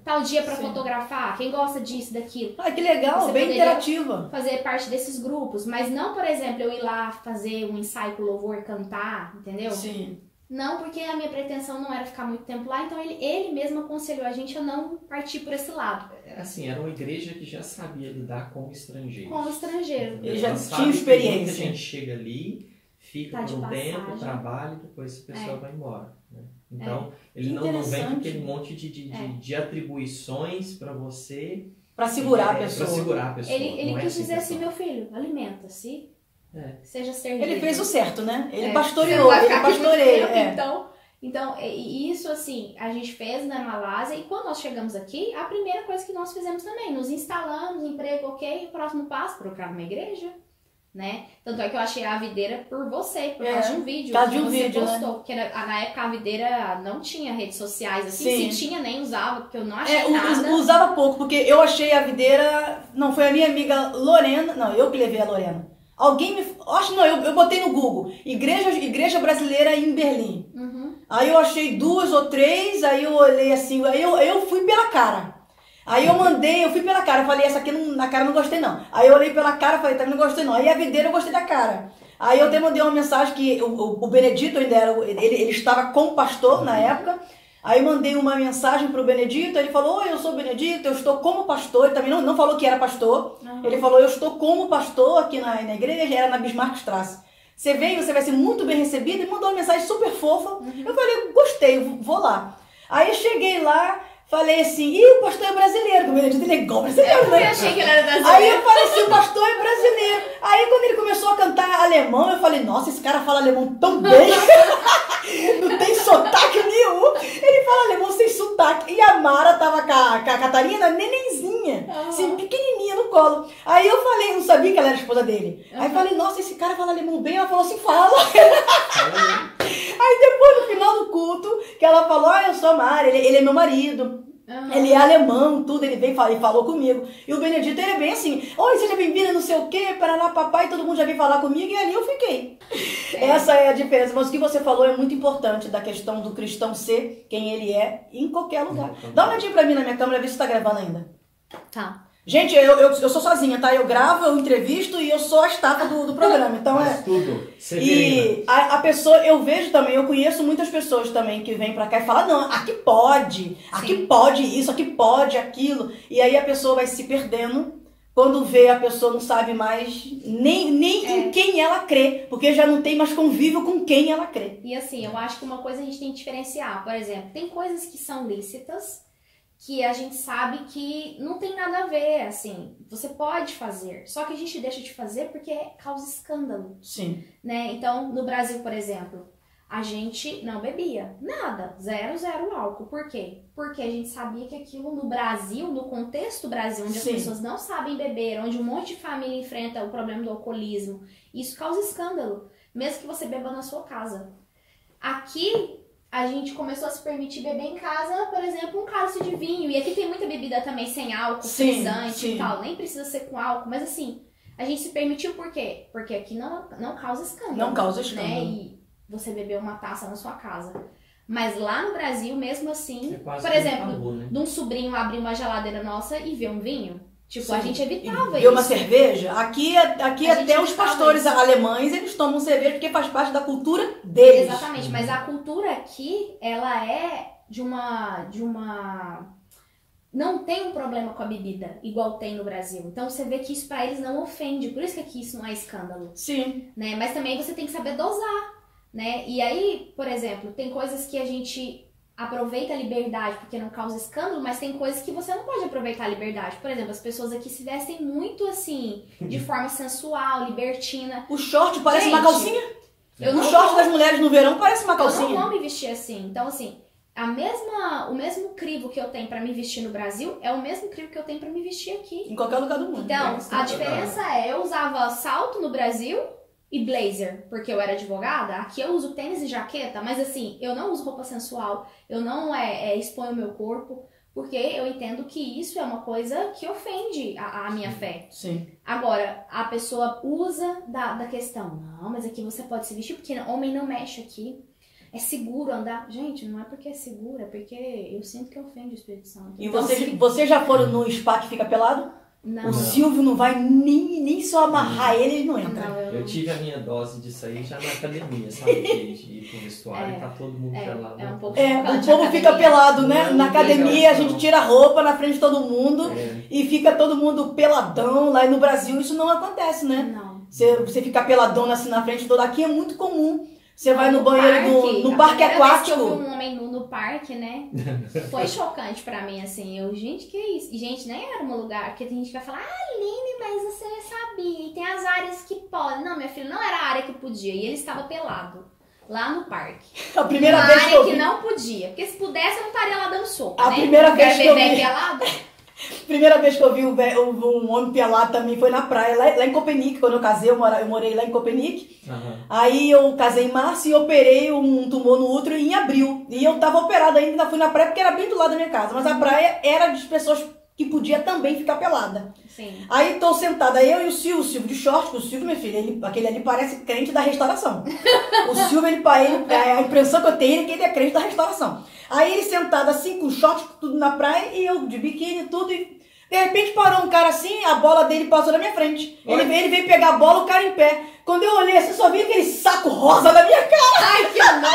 tal dia para fotografar. Quem gosta disso, daquilo. Ah, que legal, bem interativa. Fazer parte desses grupos. Mas não, por exemplo, eu ir lá fazer um ensaio com louvor, cantar, entendeu? Sim. Não, porque a minha pretensão não era ficar muito tempo lá, então ele mesmo aconselhou a gente a não partir por esse lado. Assim, era uma igreja que já sabia lidar com estrangeiros. Com estrangeiro. Ele já tinha experiência. Muita gente chega ali, fica por um tempo, trabalha e depois a pessoa vai embora. Né? Então, ele não vem com aquele monte de atribuições para você... Para segurar a pessoa. Para segurar a pessoa. Ele quis dizer assim, meu filho, alimenta-se. Seja servido. Ele fez o certo, né? Ele pastoreou, ele pastoreia. Então, isso assim, a gente fez na Malásia e quando nós chegamos aqui, a primeira coisa que nós fizemos também, nos instalamos, emprego, ok, próximo passo, procurar uma igreja, né? Tanto é que eu achei a videira por você, por causa de um vídeo. Por causa de um você vídeo, postou, né? Porque na época a videira não tinha redes sociais, assim, se tinha nem usava, porque eu não achei nada. Usava pouco, porque eu achei a videira, não, foi a minha amiga Lorena, não, eu que levei a Lorena. Eu botei no Google, igreja brasileira em Berlim. Aí eu achei 2 ou 3, aí eu olhei assim, aí eu fui pela cara. Aí eu fui pela cara, eu falei, essa aqui na cara não gostei não. Aí eu olhei pela cara, falei, também não gostei não. Aí a videira eu gostei da cara. Aí eu até mandei uma mensagem que o Benedito ainda era, ele estava com o pastor na época. Aí mandei uma mensagem pro Benedito, ele falou, oi, eu sou o Benedito, eu estou como pastor, ele também não falou que era pastor, ele falou, eu estou como pastor aqui na igreja, era na Bismarckstraße. Você veio, você vai ser muito bem recebido, e mandou uma mensagem super fofa, eu falei, gostei, vou lá. Aí eu cheguei lá, falei assim, o pastor é brasileiro, o Benedito ele é igual brasileiro, né? Eu achei que ele era brasileiro. Aí eu falei assim, o pastor é brasileiro. Aí quando ele começou a cantar alemão, eu falei, nossa, esse cara fala alemão tão bem. Não tem sotaque nenhum. Ele fala alemão sem sotaque. E a Mara tava com a Catarina, nenenzinha, assim, pequenininha no colo. Aí eu falei, não sabia que ela era a esposa dele. Aí eu falei, nossa, esse cara fala alemão bem. Ela falou assim, fala. Aí depois, no final do culto, que ela falou, eu sou a Mara, ele é meu marido. Ele é alemão, tudo, ele veio e falou comigo. E o Benedito, ele é bem assim, oi, seja bem-vinda, não sei o quê, Paraná, papai, todo mundo já veio falar comigo, e ali eu fiquei. Essa é a diferença, mas o que você falou é muito importante, da questão do cristão ser quem ele é, em qualquer lugar. Dá uma olhadinha pra mim na minha câmera, ver se tá gravando ainda. Tá. Gente, eu sou sozinha, tá? Eu gravo, eu entrevisto e eu sou a estafa do programa. Então tudo. E a pessoa, eu vejo também, eu conheço muitas pessoas também que vêm pra cá e falam, não, aqui pode isso, aqui pode aquilo. E aí a pessoa vai se perdendo. Quando vê, a pessoa não sabe mais nem em quem ela crê, porque já não tem mais convívio com quem ela crê. E assim, eu acho que uma coisa a gente tem que diferenciar. Por exemplo, tem coisas que são lícitas, que a gente sabe que não tem nada a ver, assim, você pode fazer, só que a gente deixa de fazer porque causa escândalo. Sim. Né? Então, no Brasil, por exemplo, a gente não bebia nada, 0 álcool. Por quê? Porque a gente sabia que aquilo no Brasil, no contexto Brasil, onde as pessoas não sabem beber, onde um monte de família enfrenta o problema do alcoolismo, isso causa escândalo, mesmo que você beba na sua casa. Aqui, a gente começou a se permitir beber em casa, por exemplo, um cálice de vinho. E aqui tem muita bebida também sem álcool, frisante e tal. Nem precisa ser com álcool, mas assim, a gente se permitiu por quê? Porque aqui não causa escândalo. Não causa escândalo. Né? E você bebeu uma taça na sua casa. Mas lá no Brasil, mesmo assim, por exemplo, de um sobrinho abrir uma geladeira nossa e ver um vinho. Tipo, a gente evitava isso. E uma cerveja? Aqui até os pastores alemães, eles tomam cerveja porque faz parte da cultura deles. Exatamente, mas a cultura aqui, ela é de uma... Não tem um problema com a bebida, igual tem no Brasil. Então você vê que isso pra eles não ofende, por isso que aqui isso não é escândalo. Sim. Né? Mas também você tem que saber dosar, né? E aí, por exemplo, tem coisas que a gente aproveita a liberdade porque não causa escândalo, mas tem coisas que você não pode aproveitar a liberdade. Por exemplo, as pessoas aqui se vestem muito assim, de forma sensual, libertina. O short parece uma calcinha? O short das mulheres no verão parece uma calcinha. Eu não vou me vestir assim. Então, assim, o mesmo crivo que eu tenho pra me vestir no Brasil é o mesmo crivo que eu tenho pra me vestir aqui. Em qualquer lugar do mundo. Então, a diferença é, eu usava salto no Brasil e blazer, porque eu era advogada. Aqui eu uso tênis e jaqueta, mas assim, eu não uso roupa sensual, eu não exponho o meu corpo, Porque eu entendo que isso é uma coisa que ofende a minha fé. Sim. Agora, a pessoa usa da questão, não, mas aqui você pode se vestir porque homem não mexe aqui. É seguro andar. Gente, não é porque é seguro, é porque eu sinto que ofende o Espírito Santo. E então, vocês já foram no spa que fica pelado? Não. O Silvio não vai nem só amarrar ele não entra. Não, eu tive a minha dose disso aí já na academia, sabe? De ir pro vestuário e tá todo mundo pelado. É um pouco o povo fica pelado, né? Na academia a gente tira a roupa na frente de todo mundo e fica todo mundo peladão. Lá no Brasil isso não acontece, né? Não. Você ficar peladona assim na frente de todo aqui é muito comum. Você vai no banheiro no parque aquático. Eu vi um homem nu no parque, né? Foi chocante pra mim, assim. Gente, que é isso? E, gente, nem era um lugar. Porque tem gente que vai falar, Aline, mas você sabia. E tem as áreas que podem. Não, minha filha, não era a área que podia. E ele estava pelado. Lá no parque. A primeira vez que eu vi. Não podia. Porque se pudesse, eu não estaria lá dando soco, a né? Primeira vez que eu vi. Pelado. Primeira vez que eu vi um homem pelado também foi na praia, lá em Copernic. Quando eu casei, eu morei lá em Copernic. Uhum. Aí eu casei em março e operei um tumor no útero em abril. E eu tava operada ainda fui na praia porque era bem do lado da minha casa. Mas a praia era de pessoas que podia também ficar pelada. Sim. Aí tô sentada, eu e o Silvio de short, o Silvio, minha filha, aquele ali parece crente da restauração. O Silvio, a impressão que eu tenho é que ele é crente da restauração. Aí ele sentado assim, com short, tudo na praia, e eu de biquíni, tudo, e de repente parou um cara assim, a bola dele passou na minha frente. Ele veio pegar a bola, o cara em pé. Quando eu olhei assim, só vi aquele saco rosa na minha cara. Ai, que nojo!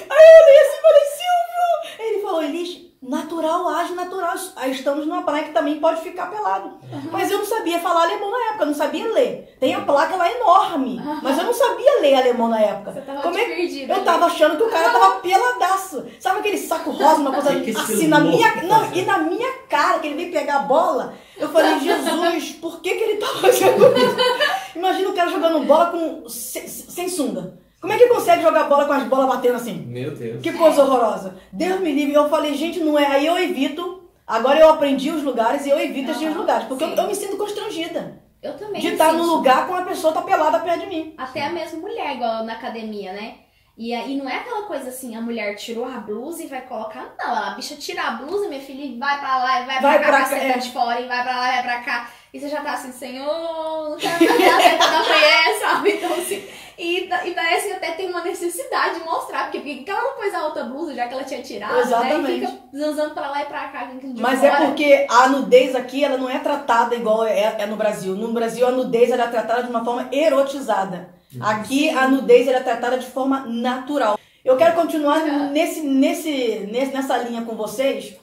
Aí eu olhei assim e falei, Silvio! Ele falou, Elis, natural, age natural. Aí estamos numa praia que também pode ficar pelado. Uhum. Mas eu não sabia falar alemão na época, eu não sabia ler. Tem a placa lá enorme, mas eu não sabia ler alemão na época. Você tava perdida. Eu tava achando que o cara tava peladaço. Sabe aquele saco rosa, uma coisa assim na minha... Não, e na minha cara, que ele veio pegar a bola, eu falei, Jesus, por que ele tá fazendo isso? Imagina o cara jogando bola sem sunga. Como é que consegue jogar bola com as bolas batendo assim? Meu Deus. Que coisa horrorosa. Deus me livre. Eu falei, gente, não é. Aí eu evito. Agora eu aprendi os lugares e eu evito esses lugares. Porque eu me sinto constrangida. Eu também. De estar no lugar com a pessoa tá pelada perto de mim. Até a mesma mulher, igual na academia, né? E aí não é aquela coisa assim, a mulher tirou a blusa e vai colocar. Não, a bicha tira a blusa, minha filha, e vai pra lá, e vai pra cá, de fora, e vai pra lá, e vai pra cá. E você já tá assim, Senhor, não quero fazer a teta da mulher, sabe? Então assim... E parece que até tem uma necessidade de mostrar, porque ela não pôs a outra blusa, já que ela tinha tirado, exatamente, né? E fica zanzando pra lá e pra cá. Mas fora. É porque a nudez aqui, ela não é tratada igual é no Brasil. No Brasil, a nudez ela é tratada de uma forma erotizada. Aqui, a nudez ela é tratada de forma natural. Eu quero continuar nessa linha com vocês,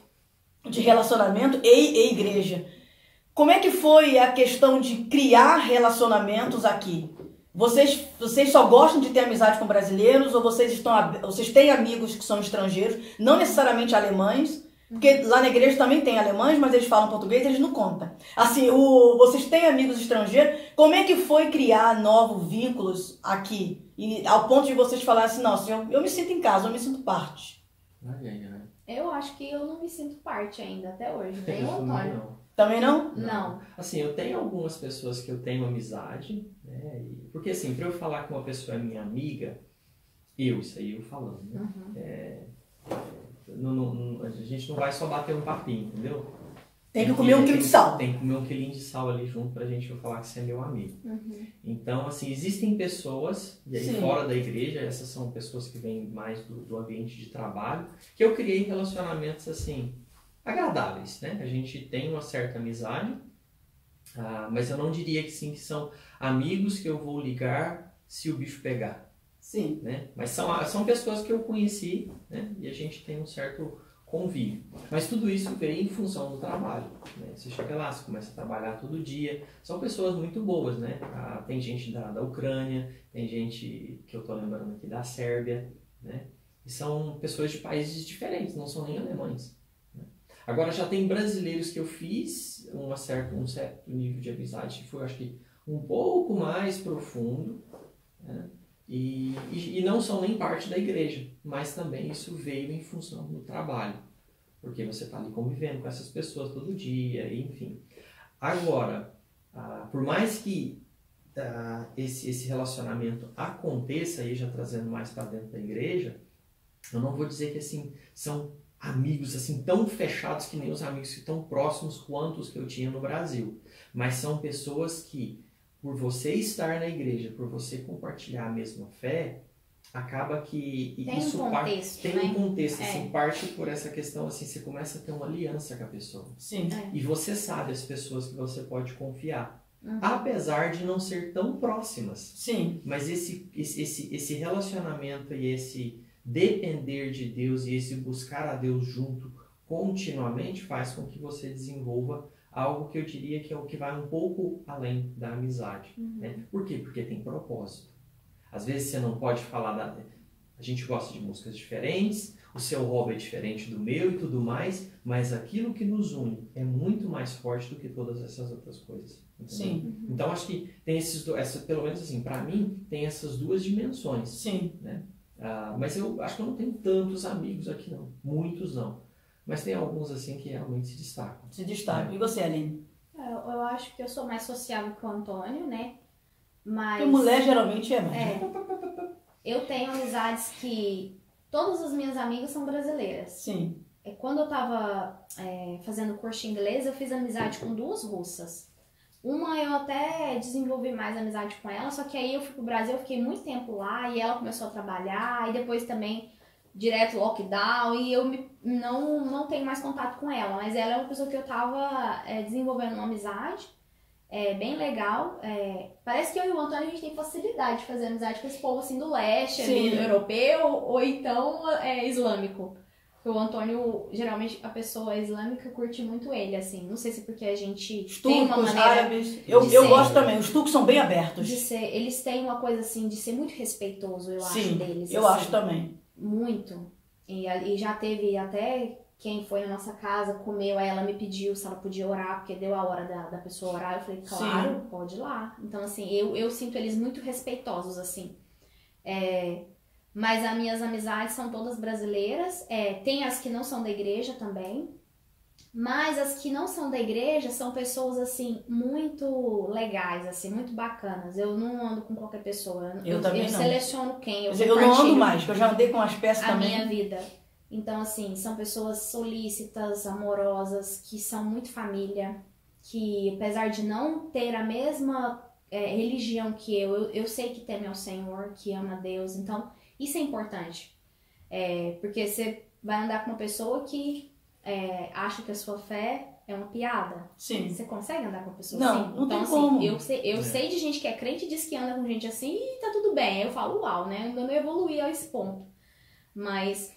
de relacionamento e igreja. Como é que foi a questão de criar relacionamentos aqui? Vocês só gostam de ter amizade com brasileiros ou vocês têm amigos que são estrangeiros, não necessariamente alemães, porque lá na igreja também tem alemães, mas eles falam português, eles não contam. Assim, vocês têm amigos estrangeiros, como é que foi criar novos vínculos aqui? E ao ponto de vocês falarem assim, nossa, eu me sinto em casa, eu me sinto parte. Eu acho que eu não me sinto parte ainda, até hoje, nem o Antônio. Também não? Não. Assim, eu tenho algumas pessoas que eu tenho amizade, né? Porque assim, pra eu falar que uma pessoa é minha amiga, isso aí eu falando, né? Uhum. A gente não vai só bater um papinho, entendeu? Tem que comer um quilo de sal. Tem que comer um quilinho de sal ali junto pra gente falar que você é meu amigo. Uhum. Então, assim, existem pessoas, e aí fora da igreja, essas são pessoas que vêm mais do ambiente de trabalho, que eu criei relacionamentos, assim, agradáveis, né? A gente tem uma certa amizade, mas eu não diria que sim, que são amigos que eu vou ligar se o bicho pegar. Sim. Né? Mas são pessoas que eu conheci, né? E a gente tem um certo convívio. Mas tudo isso veio em função do trabalho. Né? Você chega lá, você começa a trabalhar todo dia. São pessoas muito boas, né? Tem gente da Ucrânia, tem gente que eu tô lembrando aqui da Sérvia, né? E são pessoas de países diferentes, não são nem alemães. Agora já tem brasileiros que eu fiz um certo nível de amizade que foi, acho que, um pouco mais profundo, né? E não são nem parte da igreja, mas também isso veio em função do trabalho, porque você está ali convivendo com essas pessoas todo dia, enfim. Agora, por mais que esse relacionamento aconteça, aí já trazendo mais para dentro da igreja, eu não vou dizer que assim são amigos assim tão fechados que nem os amigos que tão próximos quanto os que eu tinha no Brasil. Mas são pessoas que, por você estar na igreja, por você compartilhar a mesma fé, acaba que tem isso um contexto, tem um contexto, assim, parte por essa questão, assim, você começa a ter uma aliança com a pessoa. Sim. E você sabe as pessoas que você pode confiar. Apesar de não ser tão próximas. Sim. Mas esse relacionamento e esse depender de Deus e esse buscar a Deus junto continuamente faz com que você desenvolva algo que eu diria que é o que vai um pouco além da amizade. Né? Por quê? Porque tem propósito. Às vezes você não pode falar a gente gosta de músicas diferentes, o seu hobby é diferente do meu e tudo mais, mas aquilo que nos une é muito mais forte do que todas essas outras coisas. Entendeu? Sim. Então acho que tem pelo menos assim, para mim, tem essas duas dimensões. Sim. Né? Mas eu acho que eu não tenho tantos amigos aqui não, muitos não. Mas tem alguns assim que realmente se destacam. Se destacam. E você, Aline? Eu acho que eu sou mais sociável que o Antônio, né? Mas... Porque mulher geralmente é mais. Eu tenho amizades que... Todas as minhas amigas são brasileiras. Sim. Quando eu tava fazendo curso de inglês, eu fiz amizade com 2 russas. Uma eu até desenvolvi mais amizade com ela, só que aí eu fui pro Brasil, eu fiquei muito tempo lá e ela começou a trabalhar e depois também direto lockdown e eu não tenho mais contato com ela, mas ela é uma pessoa que eu tava desenvolvendo uma amizade bem legal. Parece que eu e o Antônio a gente tem facilidade de fazer amizade com esse povo assim do leste, ali, europeu ou então islâmico. O Antônio, geralmente, a pessoa islâmica curte muito ele, assim. Não sei se porque a gente tem uma maneira... árabes. Eu gosto também. Os turcos são bem abertos. Eles têm uma coisa, assim, de ser muito respeitoso, eu acho, deles. Eu assim, acho também. Muito. E já teve até quem foi na nossa casa, comeu, aí ela me pediu se ela podia orar, porque deu a hora da pessoa orar. Eu falei, claro, pode ir lá. Então, assim, eu sinto eles muito respeitosos, assim. Mas as minhas amizades são todas brasileiras. Tem as que não são da igreja também. Mas as que não são da igreja são pessoas, assim, muito legais, assim, muito bacanas. Eu não ando com qualquer pessoa. Eu também não. Seleciono quem eu compartilho. Eu não ando mais, que eu já andei com as peças também. A minha vida. Então, assim, são pessoas solícitas, amorosas, que são muito família. Que, apesar de não ter a mesma religião que eu sei que teme ao Senhor, que ama a Deus. Então... Isso é importante, porque você vai andar com uma pessoa que acha que a sua fé é uma piada. Sim. Você consegue andar com uma pessoa não, assim? Não então, tem assim, como. Eu sei de gente que é crente e diz que anda com gente assim e tá tudo bem. Aí eu falo, uau, né? Ainda não evoluí a esse ponto. Mas,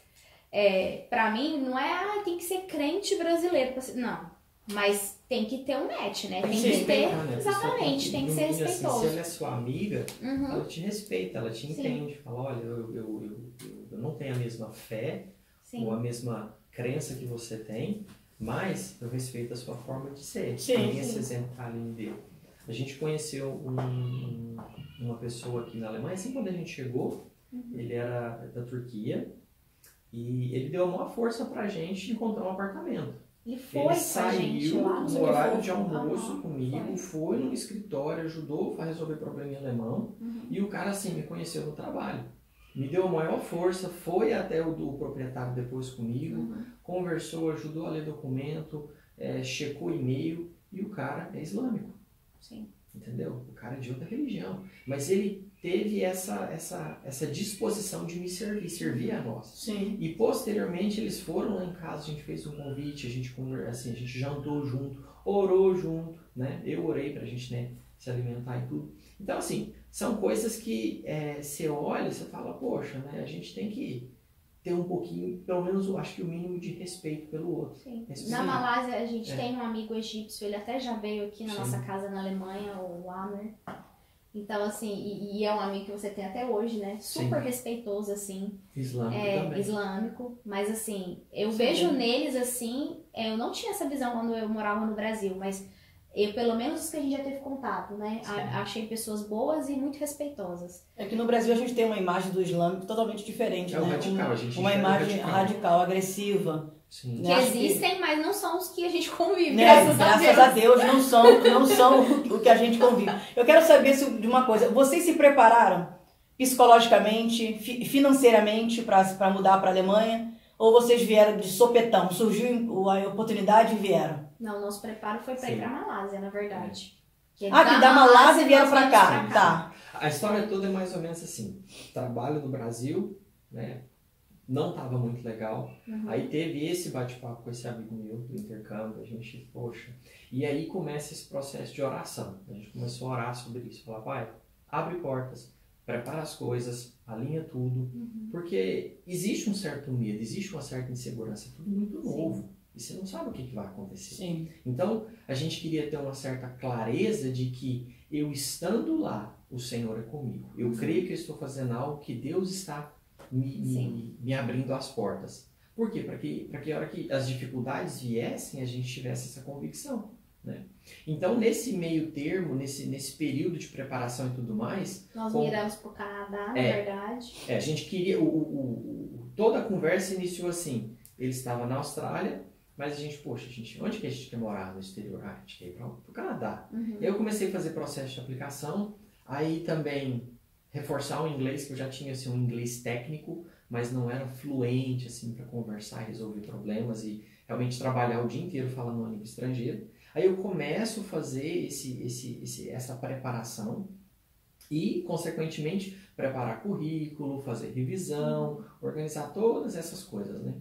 pra mim, não tem que ser crente brasileiro. Não. Mas tem que ter um match, né? Tem que ter. Né? Exatamente, tem que ser respeitoso. Assim, se ela é sua amiga, ela te respeita, ela te entende. Fala, olha, eu não tenho a mesma fé ou a mesma crença que você tem, mas eu respeito a sua forma de ser. Tem esse exemplo que a Aline deu. A gente conheceu uma pessoa aqui na Alemanha, assim quando a gente chegou, ele era da Turquia e ele deu a maior força pra gente encontrar um apartamento. Ele saiu no horário de almoço comigo, foi no escritório, ajudou a resolver problema em alemão e o cara assim me conheceu no trabalho. Me deu a maior força, foi até o proprietário depois comigo, conversou, ajudou a ler documento, checou e-mail e o cara é islâmico. Sim. Entendeu? O cara é de outra religião. Mas ele teve essa disposição de me servir a nós. Sim. E posteriormente eles foram lá em casa, a gente fez um convite, a gente jantou junto, orou junto, né? Eu orei pra gente, né, se alimentar e tudo. Então, assim, são coisas que você olha e você fala, poxa, né, a gente tem que ter um pouquinho, pelo menos eu acho que o mínimo de respeito pelo outro. Sim. Na Malásia a gente tem um amigo egípcio, ele até já veio aqui na nossa casa na Alemanha, o Amer. Então, assim, e é um amigo que você tem até hoje, né? Super respeitoso, assim. Islâmico também. Islâmico. Mas, assim, eu vejo neles, assim... Eu não tinha essa visão quando eu morava no Brasil, mas pelo menos os que a gente já teve contato, né? Achei pessoas boas e muito respeitosas. É que no Brasil a gente tem uma imagem do islâmico totalmente diferente, né? Radical, a gente uma imagem radical, agressiva. Sim. Que existem, mas não são os que a gente convive, graças a Deus não são o que a gente convive. Eu quero saber de uma coisa, vocês se prepararam psicologicamente, financeiramente para mudar para a Alemanha? Ou vocês vieram de sopetão? Surgiu a oportunidade e vieram? Não, o nosso preparo foi para ir para Malásia, na verdade. Que da Malásia vieram para cá. Tá. A história toda é mais ou menos assim. Trabalho no Brasil, né? Não estava muito legal. Aí teve esse bate-papo com esse amigo meu do intercâmbio, a gente, poxa. E aí começa esse processo de oração. A gente começou a orar sobre isso. Falar, pai, abre portas, prepara as coisas, alinha tudo. Porque existe um certo medo, existe uma certa insegurança, é tudo muito novo. E você não sabe o que vai acontecer. Sim. Então, a gente queria ter uma certa clareza de que eu estando lá, o Senhor é comigo. Eu creio que eu estou fazendo algo que Deus está me abrindo as portas. Por quê? Para que a hora que as dificuldades viessem, a gente tivesse essa convicção. Né? Então, nesse meio termo, nesse período de preparação e tudo mais... Nós miramos para o Canadá, na verdade. A gente queria... toda a conversa iniciou assim. Ele estava na Austrália, mas a gente, onde que a gente quer morar no exterior? A gente quer ir para o Canadá. Aí eu comecei a fazer processo de aplicação, aí também reforçar o inglês, que eu já tinha assim, um inglês técnico, mas não era fluente assim, para conversar e resolver problemas e realmente trabalhar o dia inteiro falando uma língua estrangeira. Aí eu começo a fazer essa preparação e, consequentemente, preparar currículo, fazer revisão, organizar todas essas coisas, né?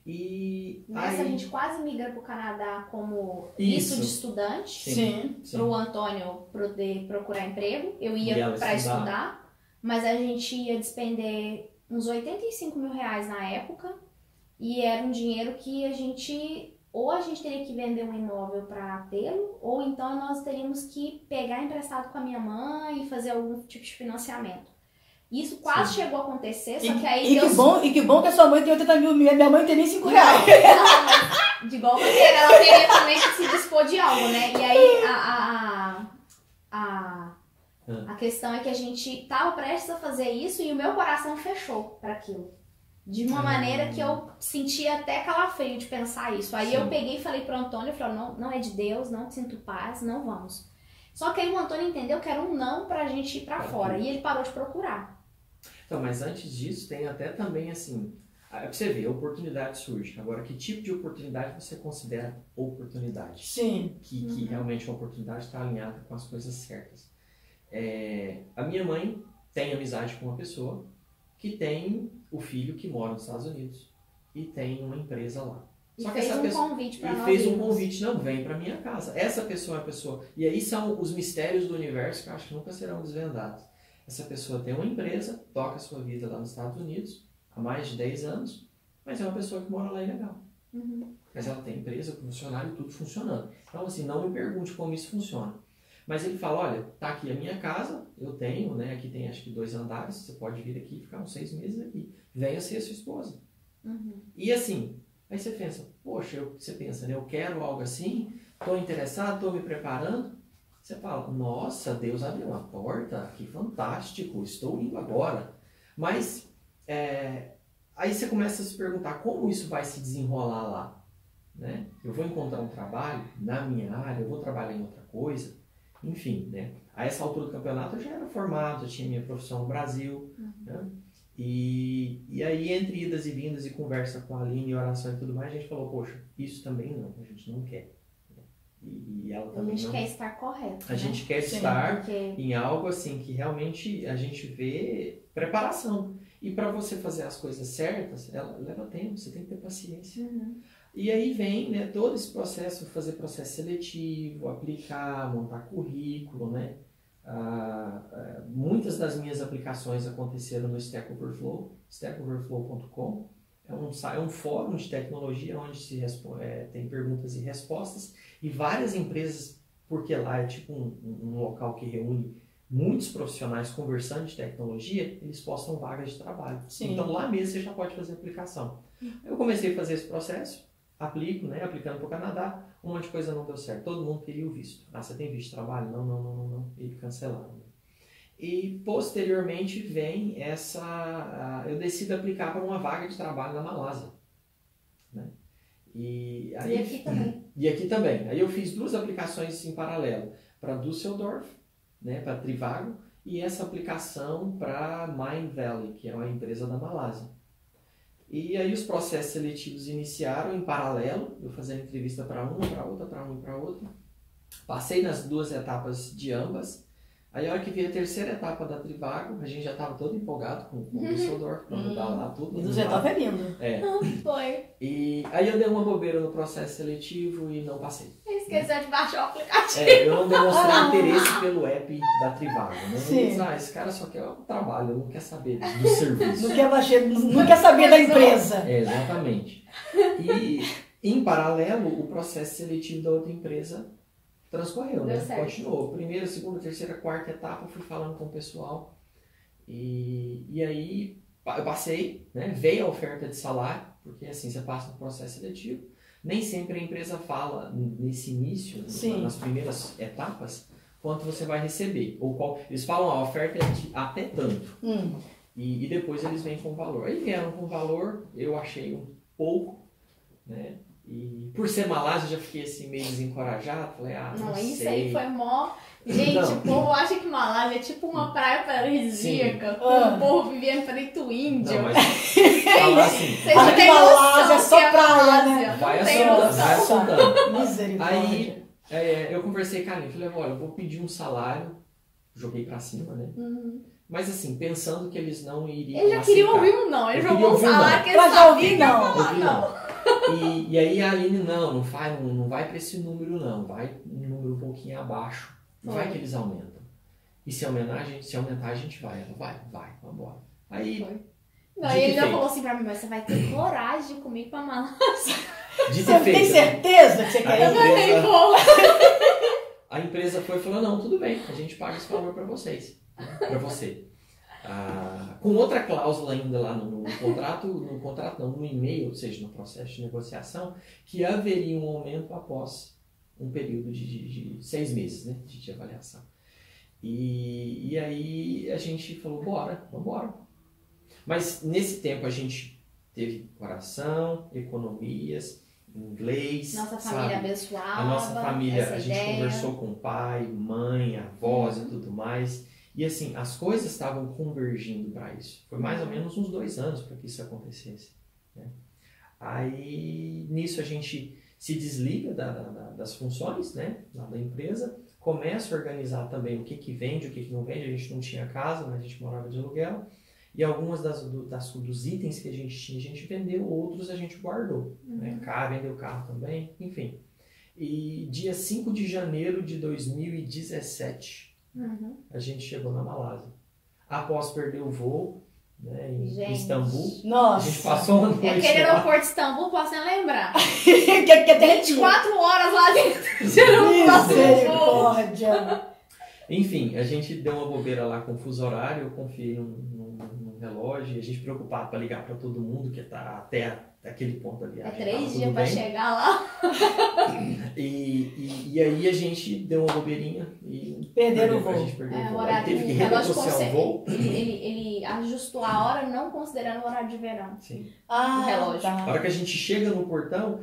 E nessa a gente quase migra para o Canadá como visto de estudante. Sim. Para o Antônio poder procurar emprego. Eu ia para estudar, mas a gente ia despender uns 85 mil reais na época. E era um dinheiro que a gente teria que vender um imóvel para tê-lo, ou então nós teríamos que pegar emprestado com a minha mãe e fazer algum tipo de financiamento. Isso quase chegou a acontecer, só que aí Deus... que bom que a sua mãe tem 80 mil, minha mãe não tem nem 5 reais. Não, de igual maneira, ela teria também que se dispor de algo, né? E aí a questão é que a gente estava prestes a fazer isso e o meu coração fechou para aquilo. De uma maneira que eu sentia até calafrio de pensar isso. Aí eu peguei e falei pro Antônio, eu falei, não é de Deus, não sinto paz, não vamos. Só que aí o Antônio entendeu que era um não pra gente ir pra fora. E ele parou de procurar. Então, mas antes disso, tem até também assim, pra você ver, a oportunidade surge. Agora, que tipo de oportunidade você considera oportunidade? Sim. Que realmente a oportunidade está alinhada com as coisas certas. A minha mãe tem amizade com uma pessoa que tem o filho que mora nos Estados Unidos e tem uma empresa lá. Só que essa pessoa convite para nós. Fez um convite, não, vem para minha casa. Essa pessoa é a pessoa. E aí são os mistérios do universo que eu acho que nunca serão desvendados. Essa pessoa tem uma empresa, toca a sua vida lá nos Estados Unidos há mais de 10 anos, mas é uma pessoa que mora lá ilegal. Mas ela tem empresa, funcionário, tudo funcionando. Então, assim, não me pergunte como isso funciona. Mas ele fala, olha, tá aqui a minha casa, eu tenho, né, aqui tem acho que 2 andares, você pode vir aqui e ficar uns 6 meses aqui. Venha ser a sua esposa. E assim, aí você pensa, poxa, você pensa, né, eu quero algo assim, estou interessado, estou me preparando. Você fala, nossa, Deus abriu uma porta, que fantástico, estou indo agora. Mas, aí você começa a se perguntar, como isso vai se desenrolar lá? Né? Eu vou encontrar um trabalho na minha área, eu vou trabalhar em outra coisa? Enfim, né? A essa altura do campeonato eu já era formado, já tinha minha profissão no Brasil. Né? E aí, entre idas e vindas e conversa com a Aline, oração e tudo mais, a gente falou, poxa, isso também não, a gente não quer. E ela também a gente não... quer estar correto. A gente quer estar em algo assim que realmente a gente vê preparação. E para você fazer as coisas certas, ela leva tempo, você tem que ter paciência. E aí vem, né, todo esse processo, fazer processo seletivo, aplicar, montar currículo, né? Muitas das minhas aplicações aconteceram no Stack Overflow, stackoverflow.com. É um fórum de tecnologia onde tem perguntas e respostas e várias empresas, porque lá é tipo um local que reúne muitos profissionais conversando de tecnologia, eles postam vagas de trabalho. Sim. Então lá mesmo você já pode fazer aplicação. Eu comecei a fazer esse processo, aplicando para o Canadá, um monte de coisa não deu certo. Todo mundo queria o visto. Você tem visto de trabalho? Não. E cancelaram. E posteriormente vem eu decido aplicar para uma vaga de trabalho na Malásia. Né? E aqui também. E aqui também. Aí eu fiz 2 aplicações em paralelo. Para Düsseldorf, né, para Trivago, e essa aplicação para Mind Valley, que é uma empresa da Malásia. E aí os processos seletivos iniciaram em paralelo, eu fazendo entrevista para uma, para outra, para uma e para outra. Passei nas 2 etapas de ambas. Aí a hora que veio a terceira etapa da Trivago, a gente já estava todo empolgado com o Düsseldorf, para mudar lá tudo. E do Düsseldorf é lindo. Foi. E aí eu dei uma bobeira no processo seletivo e não passei. Esqueceu de baixar o aplicativo. Eu não demonstrei interesse pelo app da Trivago. Né? Eu disse, esse cara só quer o trabalho, não quer saber do serviço. Não quer saber da empresa. Exatamente. E, em paralelo, o processo seletivo da outra empresa transcorreu, né? Continuou. Primeira, segunda, terceira, quarta etapa, fui falando com o pessoal. E aí, eu passei, né? Veio a oferta de salário, porque assim, você passa no processo seletivo. Nem sempre a empresa fala nesse início, nas primeiras etapas, quanto você vai receber. Eles falam, a oferta é de até tanto. E depois eles vêm com o valor. Aí vieram com o valor, eu achei um pouco, né? E por ser Malásia, eu já fiquei assim meio desencorajado. Falei, não sei. Isso aí foi mó... Gente, o povo acha que Malásia é tipo uma praia paradisíaca, com o povo vivendo feito índio. Não, mas falar assim... Vocês não têm noção é só praia, né? Vai assuntando. Misericórdia. Aí eu conversei com a Aline, falei, olha, eu vou pedir um salário, joguei pra cima, né? Mas assim, pensando que eles não iriam Eles já queriam ouvir um não, eles jogou um salário que eles não. E aí a Aline, não vai pra esse número não, vai um número um pouquinho abaixo. Vai que eles aumentam. E se aumentar, a gente vai. Ela vai, vambora. Aí... Não, e ele já falou assim pra mim, mas você vai ter coragem de comer pra Malásia. Você tem certeza que você quer ir? A empresa foi e falou, não, tudo bem, a gente paga esse valor pra vocês. Pra você. Com outra cláusula ainda lá no contrato não, no e-mail, ou seja, no processo de negociação, que haveria um aumento após um período de 6 meses, né, de avaliação. E aí a gente falou, vambora. Mas nesse tempo a gente teve coração, economias, inglês. Nossa família abençoada. A nossa família, a gente conversou com o pai, mãe, avós e tudo mais. E assim, as coisas estavam convergindo para isso. Foi mais ou menos uns 2 anos para que isso acontecesse. Né? Aí, nisso a gente se desliga das funções, né, lá da empresa, começa a organizar também o que vende, o que não vende. A gente não tinha casa, mas a gente morava de aluguel. E algumas dos itens que a gente tinha, a gente vendeu, outros a gente guardou. Né? Vendeu carro também, enfim. E dia 5 de janeiro de 2017, a gente chegou na Malásia. Após perder o voo, né, em Istambul, nossa. A gente passou uma noite aquele lá. aeroporto de Istambul, posso nem lembrar. que é 24 horas lá dentro. Misericórdia. Enfim, a gente deu uma bobeira lá com o fuso horário, eu confiei num relógio, e a gente preocupado para ligar para todo mundo que tá até aquele ponto da viagem. 3 dias para chegar lá. E aí a gente deu uma bobeirinha e perderam o voo. A gente perdeu o voo. Horário, teve que renegociar o voo. Ele ajustou a hora não considerando o horário de verão. Sim. O relógio. Tá. A hora que a gente chega no portão,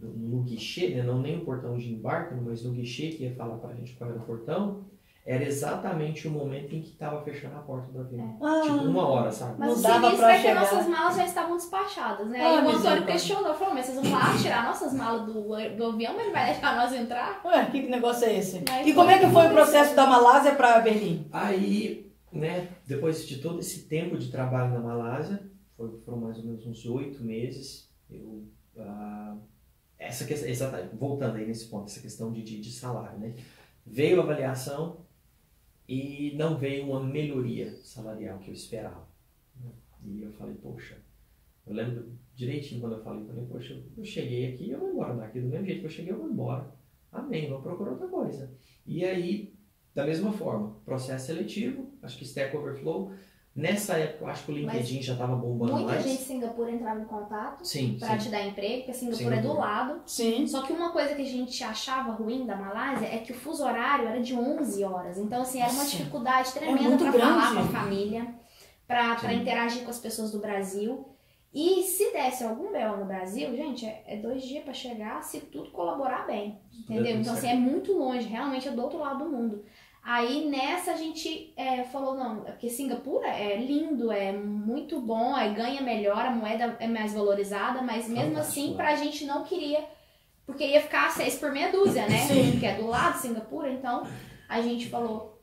no guichê, né? Não nem no portão de embarque, mas no guichê que ia falar pra gente qual era o portão, era exatamente o momento em que estava fechando a porta do avião. Tipo 1 hora, sabe? Mas o sinistro é que nossas malas já estavam despachadas, né? Aí o Antônio questionou, falou, mas vocês vão lá tirar nossas malas do avião, mas não vai deixar nós entrar? Ué, que negócio é esse? E como é que foi o processo da Malásia para Berlim? Aí, né, depois de todo esse tempo de trabalho na Malásia, foram mais ou menos uns 8 meses, essa questão, exatamente, voltando aí nesse ponto, essa questão de salário, né? Veio a avaliação, e não veio uma melhoria salarial que eu esperava. E eu falei, poxa, eu lembro direitinho quando eu falei, poxa, eu cheguei aqui, eu vou embora daqui, do mesmo jeito que eu cheguei, eu vou embora. Amém, vou procurar outra coisa. E aí, da mesma forma, processo seletivo, acho que Stack Overflow, nessa época eu acho que o LinkedIn já estava bombando mais. Muita gente de Singapura entrava em contato para te dar emprego, porque Singapura é do lado. Sim. Só que uma coisa que a gente achava ruim da Malásia é que o fuso horário era de 11 horas. Então, assim, era uma dificuldade tremenda para falar com a família, para interagir com as pessoas do Brasil. E se desse algum BO no Brasil, gente, é 2 dias para chegar se tudo colaborar bem. Entendeu? Então, assim, é muito longe, realmente é do outro lado do mundo. Aí nessa a gente falou, não, porque Singapura é lindo, é muito bom, ganha melhor, a moeda é mais valorizada, mas mesmo assim pra gente não queria, porque ia ficar 6 por meia dúzia, né? Sim. Que é do lado de Singapura, então a gente falou.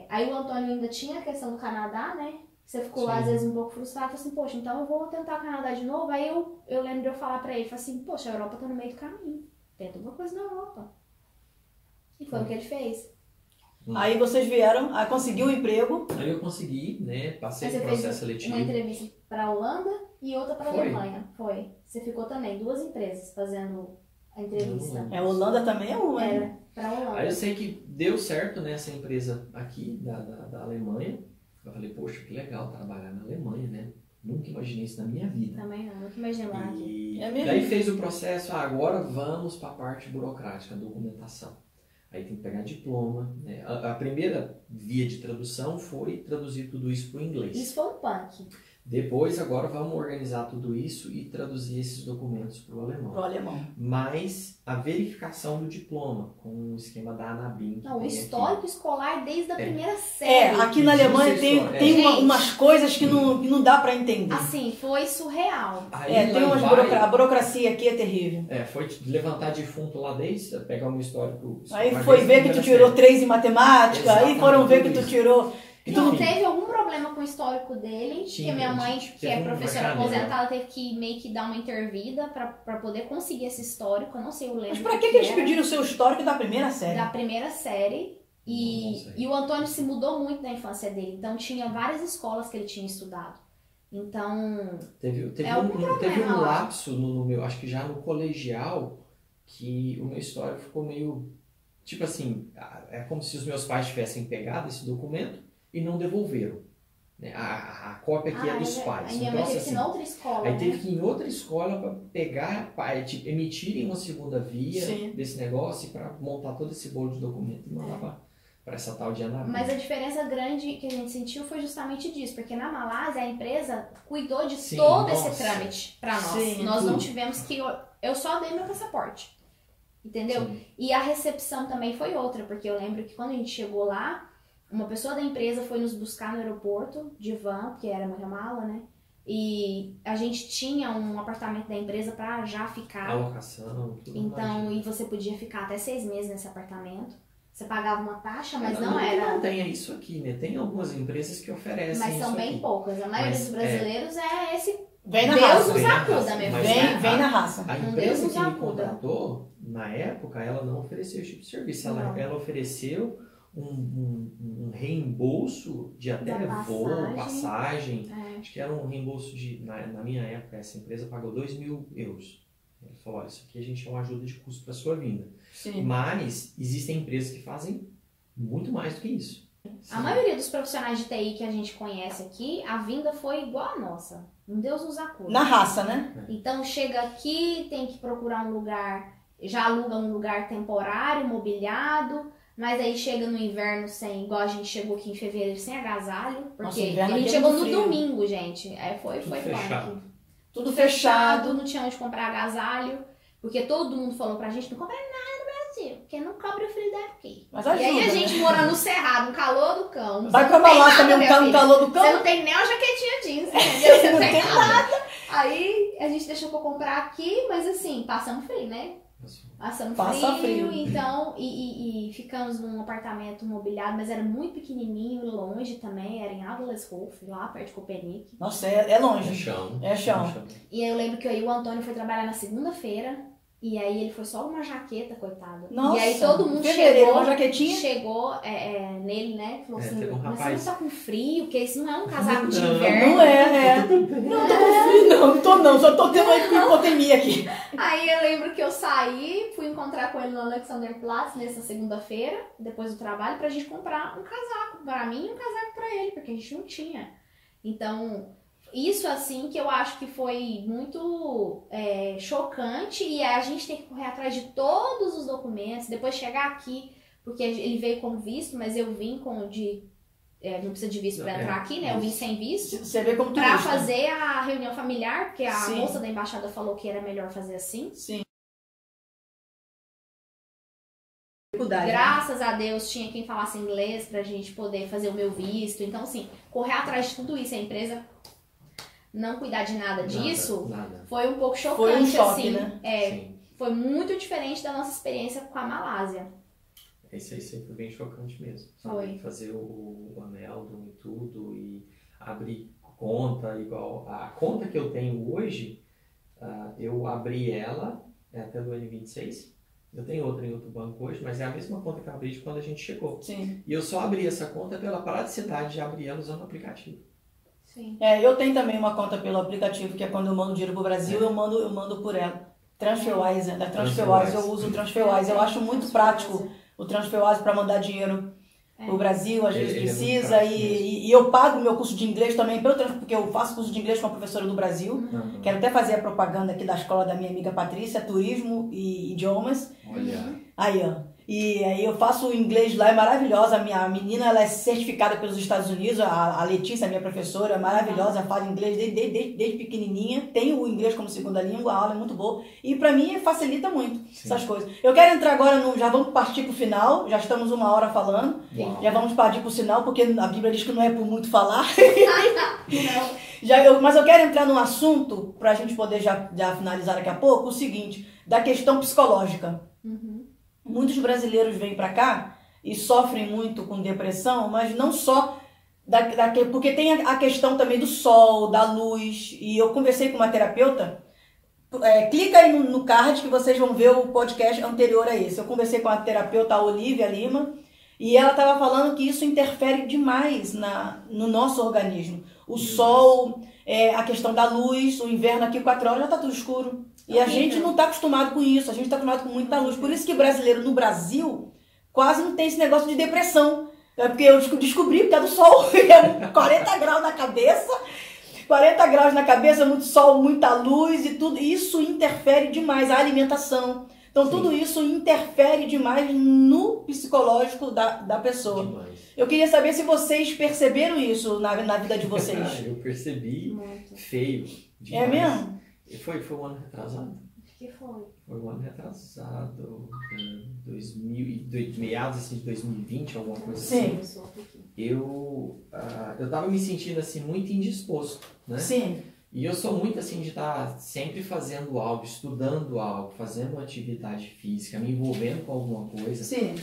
Aí o Antônio ainda tinha a questão do Canadá, né? Você ficou lá às vezes um pouco frustrado, falou assim, poxa, então eu vou tentar o Canadá de novo. Aí eu lembro de eu falar pra ele, falei assim, poxa, a Europa tá no meio do caminho, tenta alguma coisa na Europa. E foi o que ele fez. Aí vocês vieram, aí conseguiu um emprego. Aí eu consegui, né? Passei no processo seletivo. Uma entrevista pra Holanda e outra pra Alemanha. Foi. Você ficou também, 2 empresas fazendo a entrevista. Holanda também é uma, né? Pra Holanda. Aí eu sei que deu certo, né, essa empresa aqui, da Alemanha. Eu falei, poxa, que legal trabalhar na Alemanha, né? Nunca imaginei isso na minha vida. Também não, nunca imaginei lá aqui. Daí fez o processo, agora vamos para a parte burocrática, documentação. Aí tem que pegar diploma, né? A primeira via de tradução foi traduzir tudo isso para o inglês. Isso foi um punk. Depois, agora vamos organizar tudo isso e traduzir esses documentos para o alemão. Pro alemão. Mas a verificação do diploma, com o esquema da ANABIM. Não, o histórico escolar desde a primeira série. Aqui na Alemanha tem umas coisas que não dá para entender. Assim, foi surreal. Aí tem a burocracia aqui é terrível. Foi levantar defunto lá desde, pegar o meu histórico. Aí foi ver que tu tirou 3 em matemática, exatamente, aí foram ver que tu tirou... Não teve algum problema com o histórico dele, que minha mãe, que é professora aposentada, teve que meio que dar uma intervida pra poder conseguir esse histórico. Eu não sei, eu lembro. Mas pra que eles pediram o seu histórico da primeira série? Da primeira série. E o Antônio se mudou muito da infância dele. Então tinha várias escolas que ele tinha estudado. Então. Teve um lapso no meu, acho que já no colegial, que o meu histórico ficou meio. Tipo assim, é como se os meus pais tivessem pegado esse documento e não devolveram. Né? A cópia aqui é dos pais. Aí minha mãe teve que ir em outra escola. Aí teve que ir em outra escola para pegar, emitirem uma segunda via desse negócio para montar todo esse bolo de documento e mandar para essa tal de ANABIM. Mas a diferença grande que a gente sentiu foi justamente disso, porque na Malásia a empresa cuidou de todo esse trâmite para nós. Nós não tivemos que... Eu só dei meu passaporte. Entendeu? Sim. E a recepção também foi outra, porque eu lembro que quando a gente chegou lá, uma pessoa da empresa foi nos buscar no aeroporto de van, porque era muita mala, né? E a gente tinha um apartamento da empresa pra já ficar. Alocação, tudo. Então, e você podia ficar até 6 meses nesse apartamento. Você pagava uma taxa, mas não era... Não tem isso aqui, né? Tem algumas empresas que oferecem isso. Mas são bem poucas. A maioria dos brasileiros é esse... Vem na raça. Deus nos acuda, meu filho. Vem na raça. A empresa que me contratou, na época, ela não ofereceu esse tipo de serviço. Ela ofereceu um reembolso de até voo, passagem. Acho que era um reembolso de... Na minha época, essa empresa pagou 2.000 euros. Ele falou, olha, isso aqui a gente é uma ajuda de custo para sua vinda. Sim. Mas existem empresas que fazem muito mais do que isso. Sim. A maioria dos profissionais de TI que a gente conhece aqui, a vinda foi igual a nossa. Deus nos acuda. Na raça, né? Então chega aqui, tem que procurar um lugar, já aluga um lugar temporário, mobiliado, mas aí chega no inverno sem, igual a gente chegou aqui em fevereiro, sem agasalho, porque a gente chegou no domingo, gente. Foi fechado. Tudo fechado, não tinha onde comprar agasalho, porque todo mundo falou pra gente, não compra nada no Brasil, porque não cobre o frio daqui. Mas ajuda, e aí a gente mora no Cerrado, no calor do cão. Vai pra lá também no calor do cão? Você não tem nem uma jaquetinha jeans, entendeu? Você não tem nada. Aí a gente deixou pra comprar aqui, mas assim, passamos frio, né? Passa frio. Então, e ficamos num apartamento mobiliado, mas era muito pequenininho, longe também, era em Adlershof, lá perto de Copernic. Nossa, é longe. É chão. E aí eu lembro que o Antônio foi trabalhar na segunda-feira, e aí ele foi só uma jaqueta, coitado. Nossa, e aí todo mundo uma jaquetinha? chegou nele, né? Falou assim, mas você não tá com frio? Porque isso não é um casaco de Não, inverno. Não é. Não tô com frio, não. Só tô tendo hipotermia aqui. Aí eu lembro que eu saí, fui encontrar com ele no Alexanderplatz nessa segunda-feira, depois do trabalho, pra gente comprar um casaco pra mim e um casaco pra ele, porque a gente não tinha. Então... Isso, assim, que eu acho que foi muito chocante e a gente tem que correr atrás de todos os documentos, depois chegar aqui, porque ele veio com visto, mas eu vim com não precisa de visto para entrar aqui, né? Eu vim sem visto. Você vê como para fazer a reunião familiar, porque a Sim. moça da embaixada falou que era melhor fazer assim. Sim. Graças a Deus tinha quem falasse inglês pra gente poder fazer o meu visto. Então, assim, correr atrás de tudo isso, a empresa não cuidar de nada disso, foi um pouco chocante, foi um choque, assim. Né? Foi muito diferente da nossa experiência com a Malásia. Isso aí foi bem chocante mesmo. Sabe? Foi. Fazer o Ameldon e tudo, e abrir conta, igual a conta que eu tenho hoje, eu abri ela até do N26. Eu tenho outra em outro banco hoje, mas é a mesma conta que eu abri de quando a gente chegou. Sim. E eu só abri essa conta pela praticidade de abrir ela usando o aplicativo. Sim. Eu tenho também uma conta pelo aplicativo, que é quando eu mando dinheiro pro Brasil, eu mando por ela. TransferWise, da TransferWise, eu uso o TransferWise. Eu acho muito prático o TransferWise para mandar dinheiro pro Brasil, às vezes precisa, e eu pago meu curso de inglês também, porque eu faço curso de inglês com a professora do Brasil. Quero até fazer a propaganda aqui da escola da minha amiga Patrícia, Turismo e Idiomas. Olha. Aí, ó. E aí eu faço o inglês lá, é maravilhosa. A minha menina, ela é certificada pelos Estados Unidos, a Letícia, minha professora, é maravilhosa, fala inglês desde pequenininha, tem o inglês como segunda língua, a aula é muito boa. E pra mim facilita muito essas coisas. Eu quero entrar agora, já vamos partir pro final, já estamos 1 hora falando, já vamos partir pro final, porque a Bíblia diz que não é por muito falar. Mas eu quero entrar num assunto, pra gente poder já finalizar daqui a pouco, o seguinte, da questão psicológica. Muitos brasileiros vêm para cá e sofrem muito com depressão, mas não só porque tem a questão também do sol, da luz. E eu conversei com uma terapeuta, clica aí no card que vocês vão ver o podcast anterior a esse. Eu conversei com a terapeuta Olivia Lima e ela estava falando que isso interfere demais no nosso organismo. O sol, a questão da luz, o inverno aqui 4 horas já está tudo escuro. E a gente não está acostumado com isso, a gente está acostumado com muita luz. Por isso que brasileiro no Brasil quase não tem esse negócio de depressão. Porque eu descobri por causa do sol, 40 graus na cabeça, 40 graus na cabeça, muito sol, muita luz e tudo. Isso interfere demais, a alimentação. Então tudo isso interfere demais no psicológico da pessoa. Demais. Eu queria saber se vocês perceberam isso na vida de vocês. Eu percebi muito. Feio. Demais. É mesmo? Foi um ano retrasado? Acho que foi. Foi um ano retrasado, meados assim, de 2020, alguma coisa assim. Sim. Eu tava me sentindo assim muito indisposto, né? Sim. E eu sou muito assim de estar sempre fazendo algo, estudando algo, fazendo uma atividade física, me envolvendo com alguma coisa. Sim.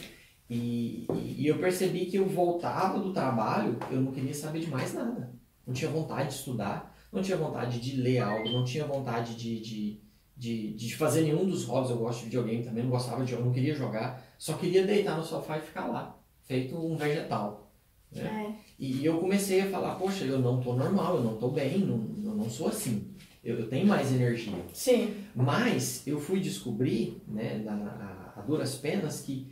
E eu percebi que eu voltava do trabalho, eu não queria saber de mais nada. Não tinha vontade de estudar. Não tinha vontade de ler algo, não tinha vontade de fazer nenhum dos hobbies. Eu gosto de videogame também, não gostava de jogar, não queria jogar. Só queria deitar no sofá e ficar lá, feito um vegetal. Né? E eu comecei a falar, poxa, eu não tô normal, eu não tô bem, eu não sou assim. Eu tenho mais energia. Sim. Mas eu fui descobrir, né, a duras penas, que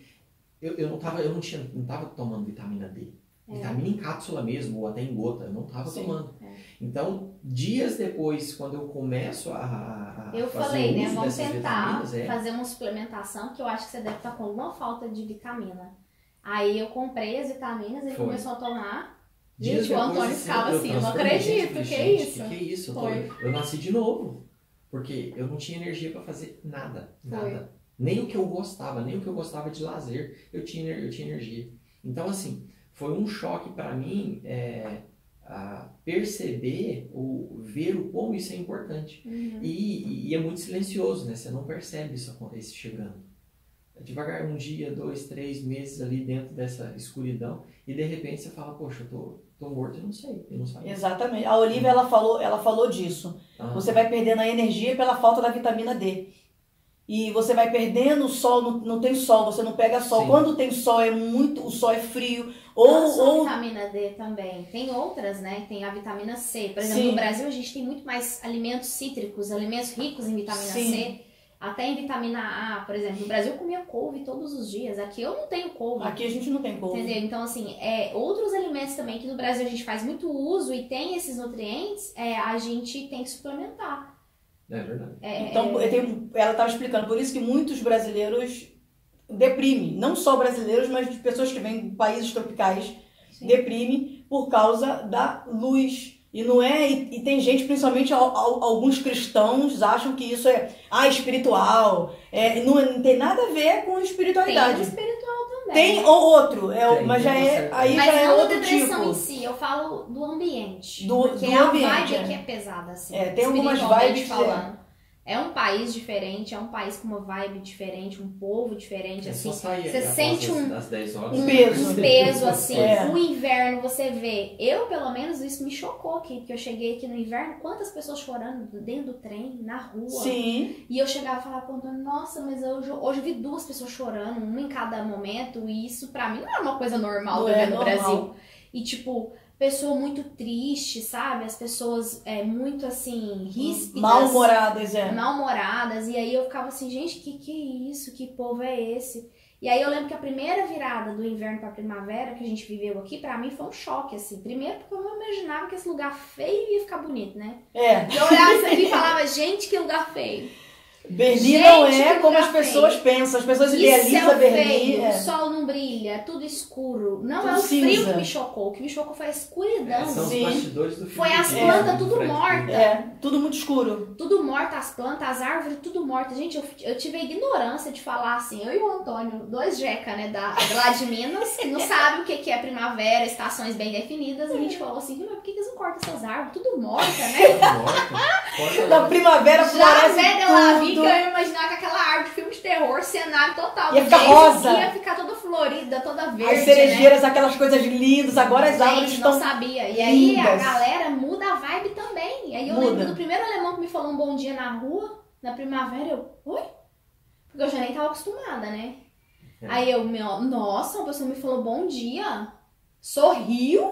eu não tava tomando vitamina D. Vitamina em cápsula mesmo, ou até em gota, eu não estava tomando. Então, dias depois, quando eu começo a eu fazer falei, o né, uso vamos dessas tentar vitaminas, fazer uma suplementação, que eu acho que você deve estar com alguma falta de vitamina. Aí eu comprei as vitaminas, ele começou a tomar. Gente, o Antônio ficava assim, eu não acredito, que é isso? Que é isso? Eu nasci de novo, porque eu não tinha energia para fazer nada. Nem o que eu gostava de lazer, eu tinha energia. Então, assim, foi um choque para mim perceber ou ver o como isso é importante. E é muito silencioso, né? Você não percebe isso chegando. Devagar, 1 dia, 2, 3 meses ali dentro dessa escuridão, e de repente você fala, poxa, eu tô morto e não sei, eu não sabia. Exatamente. A Olivia, ela falou disso. Você vai perdendo a energia pela falta da vitamina D. E você vai perdendo o sol, não tem sol, você não pega sol. Sim. Quando tem sol, o sol é frio. Não só vitamina D também. Tem outras, né? Tem a vitamina C. Por exemplo, no Brasil a gente tem muito mais alimentos cítricos, alimentos ricos em vitamina C. Até em vitamina A, por exemplo. No Brasil eu comia couve todos os dias. Aqui eu não tenho couve. Aqui a gente não tem couve. Entendeu? Então, assim, outros alimentos também que no Brasil a gente faz muito uso e tem esses nutrientes, a gente tem que suplementar. É verdade. Então, ela estava explicando, por isso que muitos brasileiros deprimem. Não só brasileiros, mas de pessoas que vêm de países tropicais deprimem por causa da luz. E não e tem gente, principalmente alguns cristãos, acham que isso é espiritual. Não tem nada a ver com espiritualidade. Tem espiritual Tem ou outro, mas já é, aí mas já é outro depressão tipo. em si, eu falo do ambiente. Porque a vibe aqui é pesada, assim. Tem algumas vibes falando. É um país diferente, é um país com uma vibe diferente, um povo diferente, assim. Você sente um peso, assim. O inverno, você vê. Eu, pelo menos, isso me chocou aqui, porque eu cheguei aqui no inverno, quantas pessoas chorando dentro do trem, na rua. Sim. E eu chegava e falava pro Antônio, nossa, mas hoje eu vi 2 pessoas chorando, uma em cada momento, e isso pra mim não é uma coisa normal no Brasil. E tipo, pessoa muito triste, sabe? As pessoas muito assim, ríspidas. Mal-humoradas. E aí eu ficava assim, gente, que é isso? Que povo é esse? E aí eu lembro que a primeira virada do inverno pra primavera que a gente viveu aqui, pra mim foi um choque, assim. Primeiro porque eu não imaginava que esse lugar feio ia ficar bonito, né? Eu olhava isso aqui e falava, gente, que lugar feio. Berlim não é como as pessoas pensam, as pessoas idealizam Berlim. O sol não brilha, tudo escuro. Não tudo é o frio cinza. Que me chocou. O que me chocou foi a escuridão. São os bastidores do foi as plantas tudo mortas. Tudo muito escuro. Tudo morto, as plantas, as árvores, tudo mortas. Gente, eu tive a ignorância de falar assim, eu e o Antônio, 2 jeca, né, lá de Minas, que não sabe o que é primavera, estações bem definidas. A gente falou assim, mas por que eles não cortam essas árvores? Tudo morta, né? Na primavera floresce que eu ia imaginar que aquela árvore de filme de terror, cenário total. Ia ficar rosa. Ia ficar toda florida, toda verde, as cerejeiras, né? Aquelas coisas lindas. Agora as árvores estão não sabia. E aí a galera muda a vibe também. E aí eu lembro do primeiro alemão que me falou um bom dia na rua, na primavera, eu, oi? Porque eu já nem tava acostumada, né? Aí eu, nossa, uma pessoa me falou bom dia. Sorriu?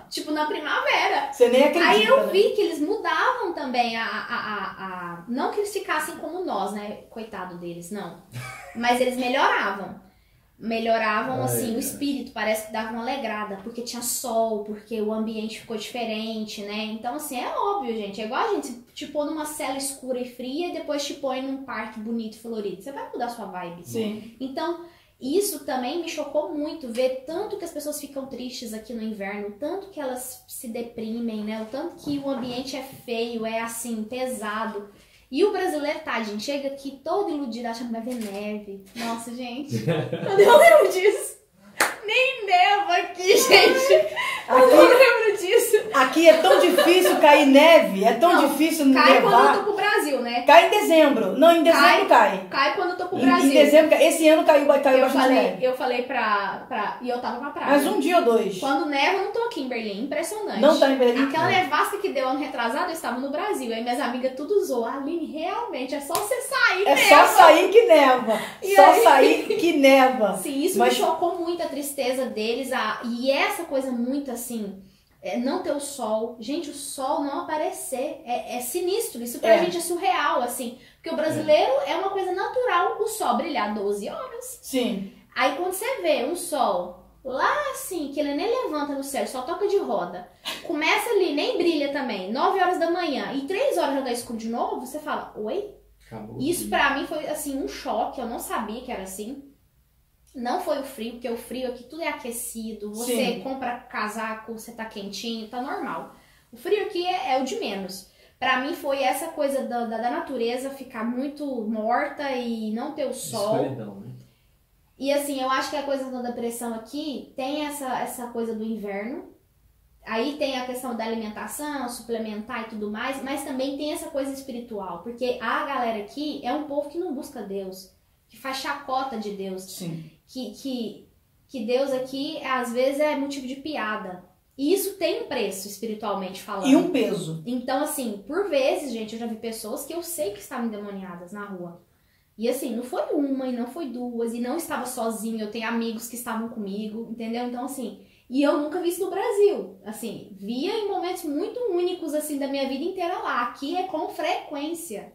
Tipo, na primavera. Você nem acredita. Aí eu vi que eles mudavam também não que eles ficassem como nós, né? Coitado deles, não. Mas eles melhoravam. Assim, o espírito. Parece que dava uma alegrada. Porque tinha sol, porque o ambiente ficou diferente, né? Então, assim, é óbvio, gente. É igual a gente te pôr numa cela escura e fria e depois te põe num parque bonito e florido. Você vai mudar sua vibe. Sim. Então... Isso também me chocou muito, ver tanto que as pessoas ficam tristes aqui no inverno, o tanto que elas se deprimem, né? O tanto que o ambiente é feio, é assim, pesado. E o brasileiro, gente, chega aqui todo iludido, achando que vai ver neve. Nossa, gente, eu lembro disso. Nem neva aqui, gente. Eu não lembro disso. Aqui é tão difícil cair neve, é tão difícil nevar. Cai quando eu tô pro Brasil, né? Cai em dezembro. Não, em dezembro cai. Cai quando eu tô pro Brasil. Em dezembro, esse ano caiu bastante neve. Eu falei e eu tava na praia. Mas um dia ou 2. Quando neva, eu não tô aqui em Berlim. Impressionante. Não tá em Berlim? Aquela nevasca que deu ano retrasado, eu estava no Brasil. Aí minhas amigas tudo zoou. Aline, realmente, é só você sair, É só sair que neva. Sair que neva. Sim, isso me chocou muito, a tristeza deles. E essa coisa muito assim... não ter o sol. Gente, o sol não aparecer. É sinistro. Isso pra gente é surreal, assim. Porque o brasileiro é uma coisa natural o sol brilhar 12 horas. Sim. Aí quando você vê um sol lá assim, que ele nem levanta no céu, só toca de roda. Começa ali, nem brilha também. 9 horas da manhã. E 3 horas já tá escuro de novo. Você fala, oi? Acabou. Isso pra mim foi assim, um choque. Eu não sabia que era assim. Não foi o frio, porque o frio aqui tudo é aquecido, você compra casaco, você tá quentinho, tá normal. O frio aqui é o de menos. Pra mim foi essa coisa da natureza ficar muito morta e não ter o sol. Escuridão, né? E assim, eu acho que a coisa da depressão aqui tem essa coisa do inverno. Aí tem a questão da alimentação, suplementar e tudo mais, mas também tem essa coisa espiritual. Porque a galera aqui é um povo que não busca Deus, que faz chacota de Deus. Sim. Que Deus aqui, às vezes, é motivo de piada. E isso tem um preço, espiritualmente falando. E um peso. Então, assim, por vezes, gente, eu já vi pessoas que eu sei que estavam endemoniadas na rua. E assim, não foi uma, e não foi 2, e não estava sozinho, eu tenho amigos que estavam comigo, entendeu? Então, assim, e eu nunca vi isso no Brasil. Assim, via em momentos muito únicos, assim, da minha vida inteira lá. Aqui é com frequência,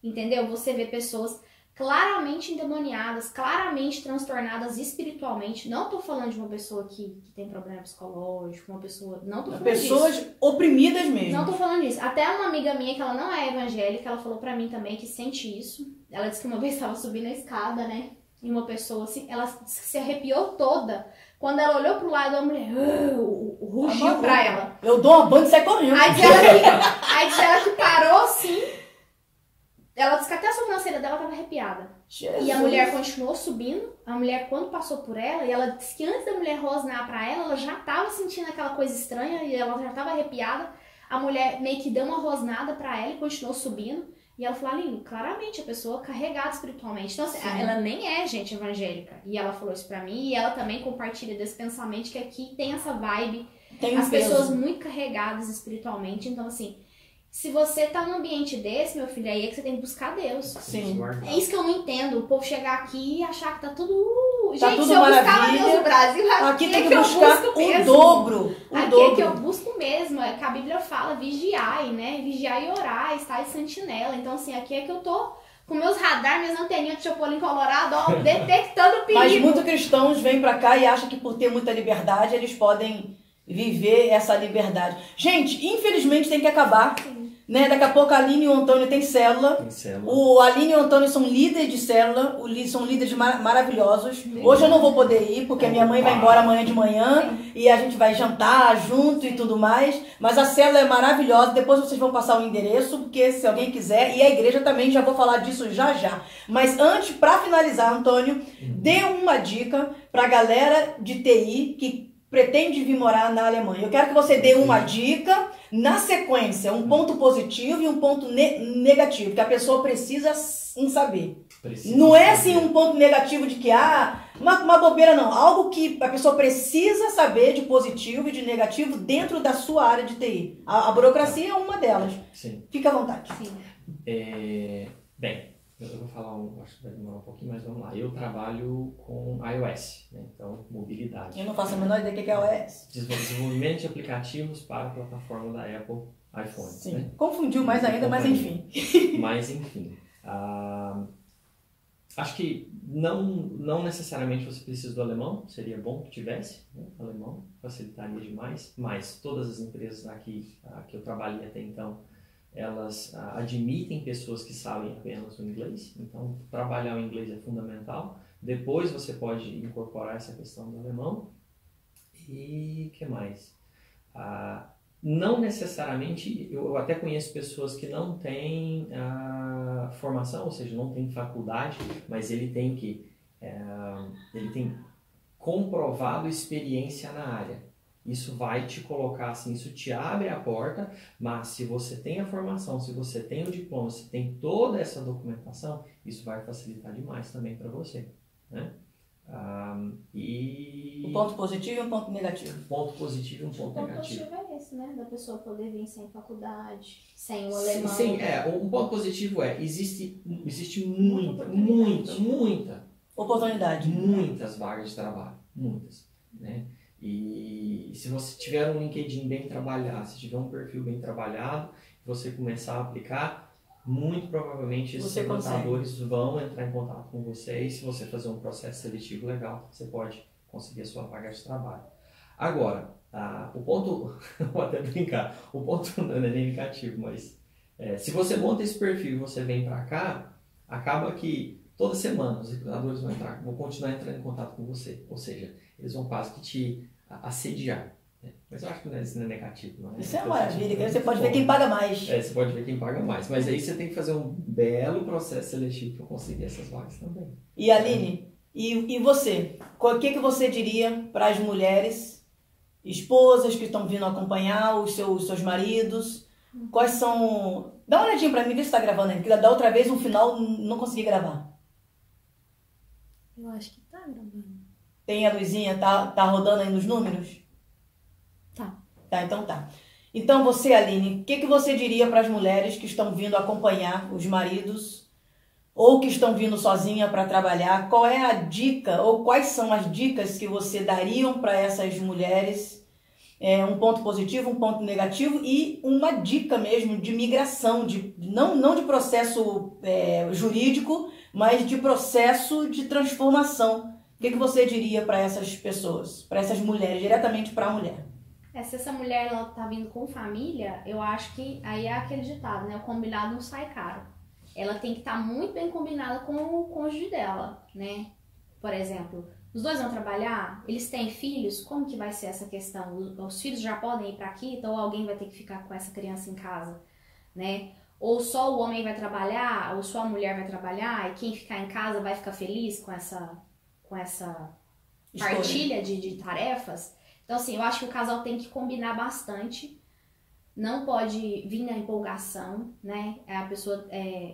entendeu? Você vê pessoas... claramente endemoniadas, claramente transtornadas espiritualmente. Não tô falando de uma pessoa que tem problema psicológico, uma pessoa... Não tô falando pessoas disso. Oprimidas mesmo. Não tô falando disso. Até uma amiga minha, que ela não é evangélica, ela falou pra mim também que sente isso. Ela disse que uma vez estava subindo a escada, né? E uma pessoa assim, ela se arrepiou toda. Quando ela olhou pro lado, a mulher rugiu pra ela. Eu dou uma banda e sai correndo. Aí diz ela que parou assim... Ela disse que até a sobrancelha dela tava arrepiada. Jesus. E a mulher continuou subindo, a mulher quando passou por ela, e ela disse que antes da mulher rosnar pra ela já tava sentindo aquela coisa estranha e ela já tava arrepiada. A mulher meio que deu uma rosnada pra ela e continuou subindo. E ela falou, Aline, claramente a pessoa carregada espiritualmente. Então, assim, ela nem é gente evangélica. E ela falou isso pra mim, e ela também compartilha desse pensamento que aqui tem essa vibe, as pessoas muito carregadas espiritualmente. Então, assim, se você tá num ambiente desse, meu filho, aí é que você tem que buscar Deus. Sim. É isso que eu não entendo. O povo chegar aqui e achar que tá tudo... Tá gente, tudo se eu maravilha. buscar Deus no Brasil, aqui tem que buscar o dobro. Aqui é que eu busco mesmo. É que a Bíblia fala vigiai, né? Vigiai e orai, estai sentinela. Então, assim, aqui é que eu tô com meus radar, minhas anteninhas de Chopolin colorado, ó, detectando o perigo. Mas muitos cristãos vêm pra cá e acham que por ter muita liberdade, eles podem viver essa liberdade. Gente, infelizmente tem que acabar. Né? Daqui a pouco a Aline e o Antônio tem célula. O Aline e o Antônio são líderes de célula, são líderes maravilhosos. Hoje eu não vou poder ir, porque a minha mãe vai embora amanhã de manhã e a gente vai jantar junto e tudo mais. Mas a célula é maravilhosa, depois vocês vão passar o endereço, porque se alguém quiser, e a igreja também, já vou falar disso já já. Mas antes, para finalizar, Antônio, dê uma dica pra galera de TI que pretende vir morar na Alemanha. Eu quero que você dê uma dica, na sequência, um ponto positivo e um ponto negativo, que a pessoa precisa saber. Não é assim um ponto negativo de que, uma bobeira não. Algo que a pessoa precisa saber de positivo e de negativo dentro da sua área de TI. A burocracia é uma delas. Sim. Fica à vontade. Sim. Bem, eu vou falar, acho que vai demorar um pouquinho, mas vamos lá. Eu trabalho com iOS, né? Então, mobilidade. Eu não faço a menor ideia do que é iOS. Desenvolvimento de aplicativos para a plataforma da Apple iPhone. Sim. Né? Confundiu mais ainda, mas enfim. Mas enfim. Acho que não necessariamente você precisa do alemão, seria bom que tivesse, né? Alemão facilitaria demais, mas todas as empresas aqui que eu trabalhei até então, elas admitem pessoas que sabem apenas o inglês, então trabalhar o inglês é fundamental. Depois você pode incorporar essa questão do alemão. E o que mais? Não necessariamente, eu até conheço pessoas que não têm formação, ou seja, não têm faculdade, mas ele tem comprovado experiência na área. Isso vai te colocar assim, isso te abre a porta, mas se você tem a formação, se você tem o diploma, se tem toda essa documentação, isso vai facilitar demais também para você, né? Um ponto positivo e um ponto negativo. Um ponto positivo e um ponto negativo. O ponto positivo é esse, né? Da pessoa poder vir sem faculdade, sem o alemão. Sim, um ponto positivo existe muita oportunidade. Muitas vagas de trabalho, muitas, né? E se você tiver um LinkedIn bem trabalhado, se tiver um perfil bem trabalhado, você começar a aplicar, muito provavelmente esses recrutadores vão entrar em contato com você e se você fazer um processo seletivo legal, você pode conseguir a sua vaga de trabalho. Agora, o ponto, vou até brincar, o ponto não é nem negativo, mas se você monta esse perfil e você vem para cá, acaba que toda semana os recrutadores vão continuar entrando em contato com você, ou seja, eles vão quase que te assediar. Né? Mas eu acho que isso não é negativo. Não é? Isso é uma maravilha, você pode ver quem paga mais. Você pode ver quem paga mais, mas aí você tem que fazer um belo processo seletivo para conseguir essas vagas também. E Aline, e você? O que você diria para as mulheres, esposas que estão vindo acompanhar os seus maridos? Quais são... Dá uma olhadinha para mim, vê se está gravando aí, porque da outra vez no final não consegui gravar. Eu acho que tá gravando. Tem a luzinha, tá rodando aí nos números? Tá. Tá, então tá. Então você, Aline, o que você diria para as mulheres que estão vindo acompanhar os maridos ou que estão vindo sozinha para trabalhar? Qual é a dica ou quais são as dicas que você dariam para essas mulheres? Um ponto positivo, um ponto negativo e uma dica mesmo de migração, não de processo jurídico, mas de processo de transformação. O que você diria para essas pessoas, para essas mulheres, diretamente para a mulher? Se essa mulher ela tá vindo com família, eu acho que aí é aquele ditado, né? O combinado não sai caro. Ela tem que estar muito bem combinada com o cônjuge dela, né? Por exemplo, os dois vão trabalhar, eles têm filhos, como que vai ser essa questão? Os filhos já podem ir para aqui, então alguém vai ter que ficar com essa criança em casa, né? ou só o homem vai trabalhar, ou só a mulher vai trabalhar, e quem ficar em casa vai ficar feliz com essa partilha de tarefas. Então, assim, eu acho que o casal tem que combinar bastante. Não pode vir na empolgação, né? A pessoa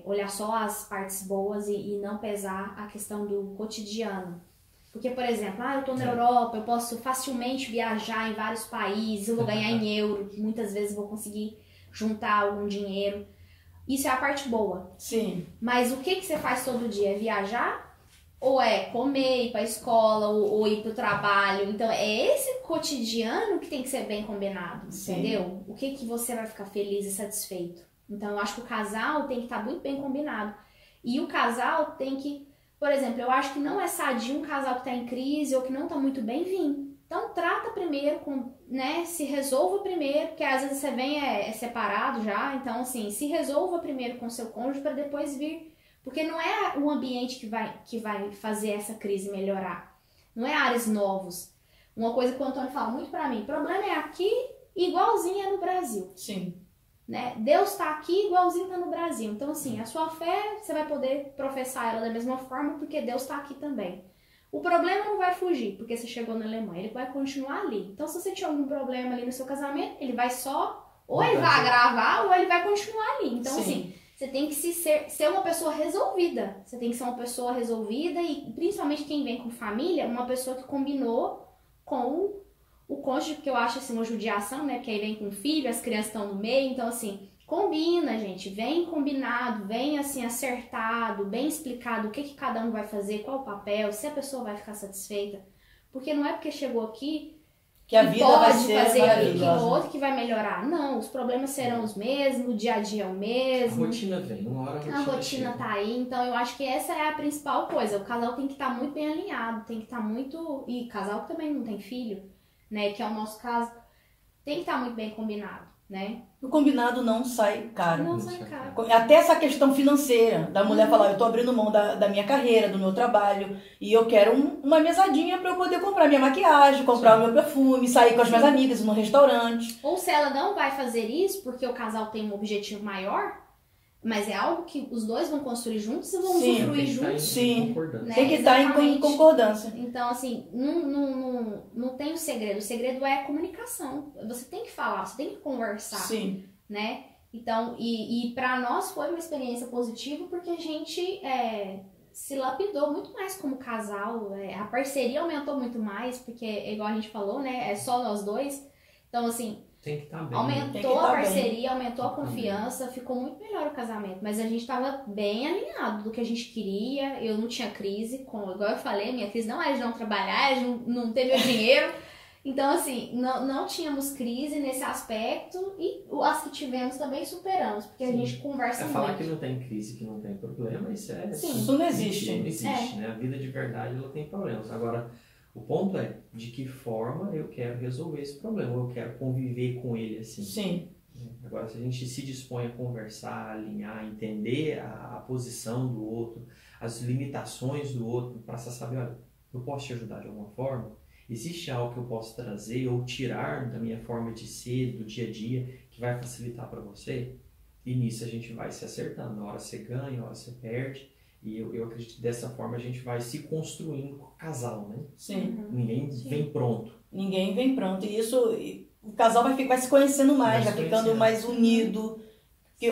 olhar só as partes boas e não pesar a questão do cotidiano. Porque, por exemplo, eu tô na Europa, eu posso facilmente viajar em vários países, eu vou ganhar em euro, muitas vezes vou conseguir juntar algum dinheiro. Isso é a parte boa. Sim. Mas o que você faz todo dia? É viajar? Ou é comer, ir pra escola, ou ir pro trabalho? Então, é esse cotidiano que tem que ser bem combinado, entendeu? O que você vai ficar feliz e satisfeito? Então, eu acho que o casal tem que estar muito bem combinado. E o casal tem que... Por exemplo, eu acho que não é sadio um casal que tá em crise ou que não tá muito bem vir. Então, trata primeiro, se resolva primeiro, porque às vezes você vem separado já. Então, assim, se resolva primeiro com seu cônjuge para depois vir. Porque não é o ambiente que vai fazer essa crise melhorar. Não é áreas novos. Uma coisa que o Antônio fala muito pra mim, o problema é aqui igualzinho é no Brasil. Sim. Né? Deus tá aqui igualzinho tá no Brasil. Então, assim, a sua fé, você vai poder professar ela da mesma forma, porque Deus tá aqui também. O problema não vai fugir, porque você chegou na Alemanha, ele vai continuar ali. Então, se você tinha algum problema ali no seu casamento, ele vai ou ele vai agravar, ou ele vai continuar ali. Então, assim... Você tem que ser uma pessoa resolvida. Você tem que ser uma pessoa resolvida e, principalmente quem vem com família, uma pessoa que combinou com o cônjuge, porque eu acho assim uma judiação, né? Porque aí vem com filho, as crianças estão no meio. Então, assim, combina, gente. Vem combinado, vem assim acertado, bem explicado o que cada um vai fazer, qual o papel, se a pessoa vai ficar satisfeita. Porque não é porque chegou aqui... Que a vida vai ser fazer o outro que vai melhorar. Não, os problemas serão os mesmos, o dia a dia é o mesmo. A rotina vem, uma hora a rotina tá aí, então eu acho que essa é a principal coisa. O casal tem que estar muito bem alinhado, tem que estar muito... E casal que também não tem filho, né, que é o nosso caso, tem que estar muito bem combinado, né? O combinado não sai caro. Não sai caro. Até essa questão financeira, da mulher falar, eu tô abrindo mão da minha carreira, do meu trabalho, e eu quero uma mesadinha pra eu poder comprar minha maquiagem, comprar o meu perfume, sair com as minhas amigas no restaurante. Ou se ela não vai fazer isso, porque o casal tem um objetivo maior, mas é algo que os dois vão construir juntos e vão usufruir juntos. Sim, né? Tem que estar em concordância. Então, assim, não tem o segredo. O segredo é a comunicação. Você tem que falar, você tem que conversar. Sim. Né? Então, e pra nós foi uma experiência positiva porque a gente se lapidou muito mais como casal. A parceria aumentou muito mais, porque, igual a gente falou, né? É só nós dois. Então, assim... Tem que estar bem. Aumentou a parceria, aumentou a confiança, ficou muito melhor o casamento. Mas a gente estava bem alinhado do que a gente queria. Eu não tinha crise, igual eu falei, minha crise não é de não trabalhar, é de não ter meu dinheiro. Então, assim, não tínhamos crise nesse aspecto e as que tivemos também superamos, porque a gente conversa muito. Falar que não tem crise, que não tem problema, isso Isso não existe. Não existe, né? A vida de verdade ela tem problemas. Agora, o ponto é de que forma eu quero resolver esse problema, ou eu quero conviver com ele assim. Sim. Agora, se a gente se dispõe a conversar, alinhar, entender a posição do outro, as limitações do outro, para saber, olha, eu posso te ajudar de alguma forma? Existe algo que eu posso trazer ou tirar da minha forma de ser, do dia a dia, que vai facilitar para você? E nisso a gente vai se acertando. Na hora você ganha, na hora você perde. E eu acredito que dessa forma a gente vai se construindo com o casal, né? Sim. Ninguém vem pronto. Ninguém vem pronto. E isso, o casal vai se conhecendo mais, vai ficando mais unido.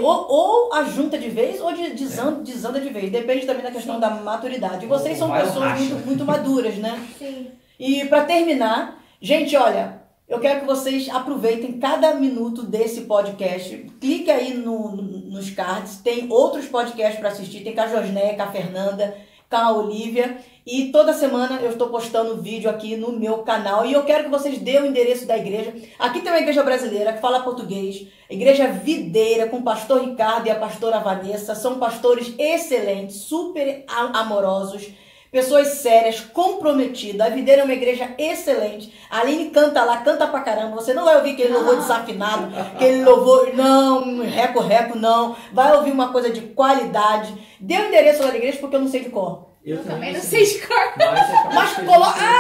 Ou ajunta de vez ou desanda de vez. Depende também da questão da maturidade. E vocês são pessoas muito maduras, né? Sim. E para terminar, gente, olha, eu quero que vocês aproveitem cada minuto desse podcast. Clique aí nos cards, tem outros podcasts para assistir, tem com a Josné, com a Fernanda, com a Olivia. E toda semana eu estou postando vídeo aqui no meu canal. E eu quero que vocês dêem o endereço da igreja. Aqui tem uma igreja brasileira que fala português. Igreja Videira, com o pastor Ricardo e a pastora Vanessa. São pastores excelentes, super amorosos. Pessoas sérias, comprometidas. A Videira é uma igreja excelente. A Aline canta lá, canta pra caramba. Você não vai ouvir aquele louvor desafinado, aquele louvor, não, reco, não. Vai ouvir uma coisa de qualidade. Dê o endereço lá da igreja porque eu não sei de cor. Eu também não sei de cor.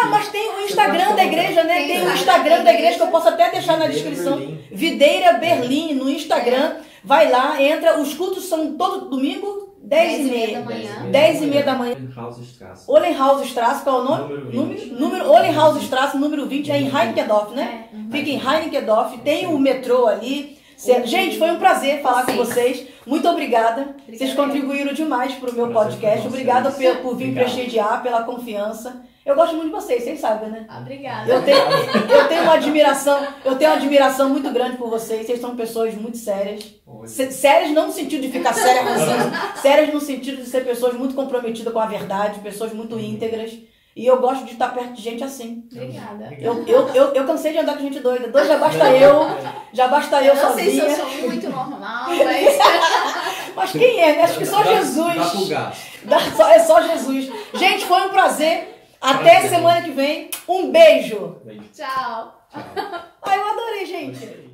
Mas tem o Instagram da igreja, né? Tem o Instagram da igreja que eu posso até deixar na descrição. Videira Berlim no Instagram. Vai lá, entra. Os cultos são todo domingo, 10h30 da manhã. 10h30 da manhã. Olenhausstrasse, qual é o nome? Número Olenhausstrasse, número 20, é em Heinkendorf, né? Fica em Heinkendorf, tem o metrô ali. Gente, foi um prazer falar com vocês. Muito obrigada. Vocês contribuíram demais para o meu podcast. Obrigada por vir prestigiar, pela confiança. Eu gosto muito de vocês sabem, né? Obrigada. Eu tenho uma admiração muito grande por vocês. Vocês são pessoas muito sérias. Sérias não no sentido de ficar séria, sérias no sentido de ser pessoas muito comprometidas com a verdade, pessoas muito íntegras. E eu gosto de estar perto de gente assim. Obrigada. Eu cansei de andar com gente doida. Já basta eu. Já basta eu sozinha. Não sei se eu sou muito normal, mas... Mas quem é? Acho que só Jesus. Dá pro gasto. É só Jesus. Gente, foi um prazer. Até semana que vem. Um beijo. Tchau. Ai, eu adorei, gente.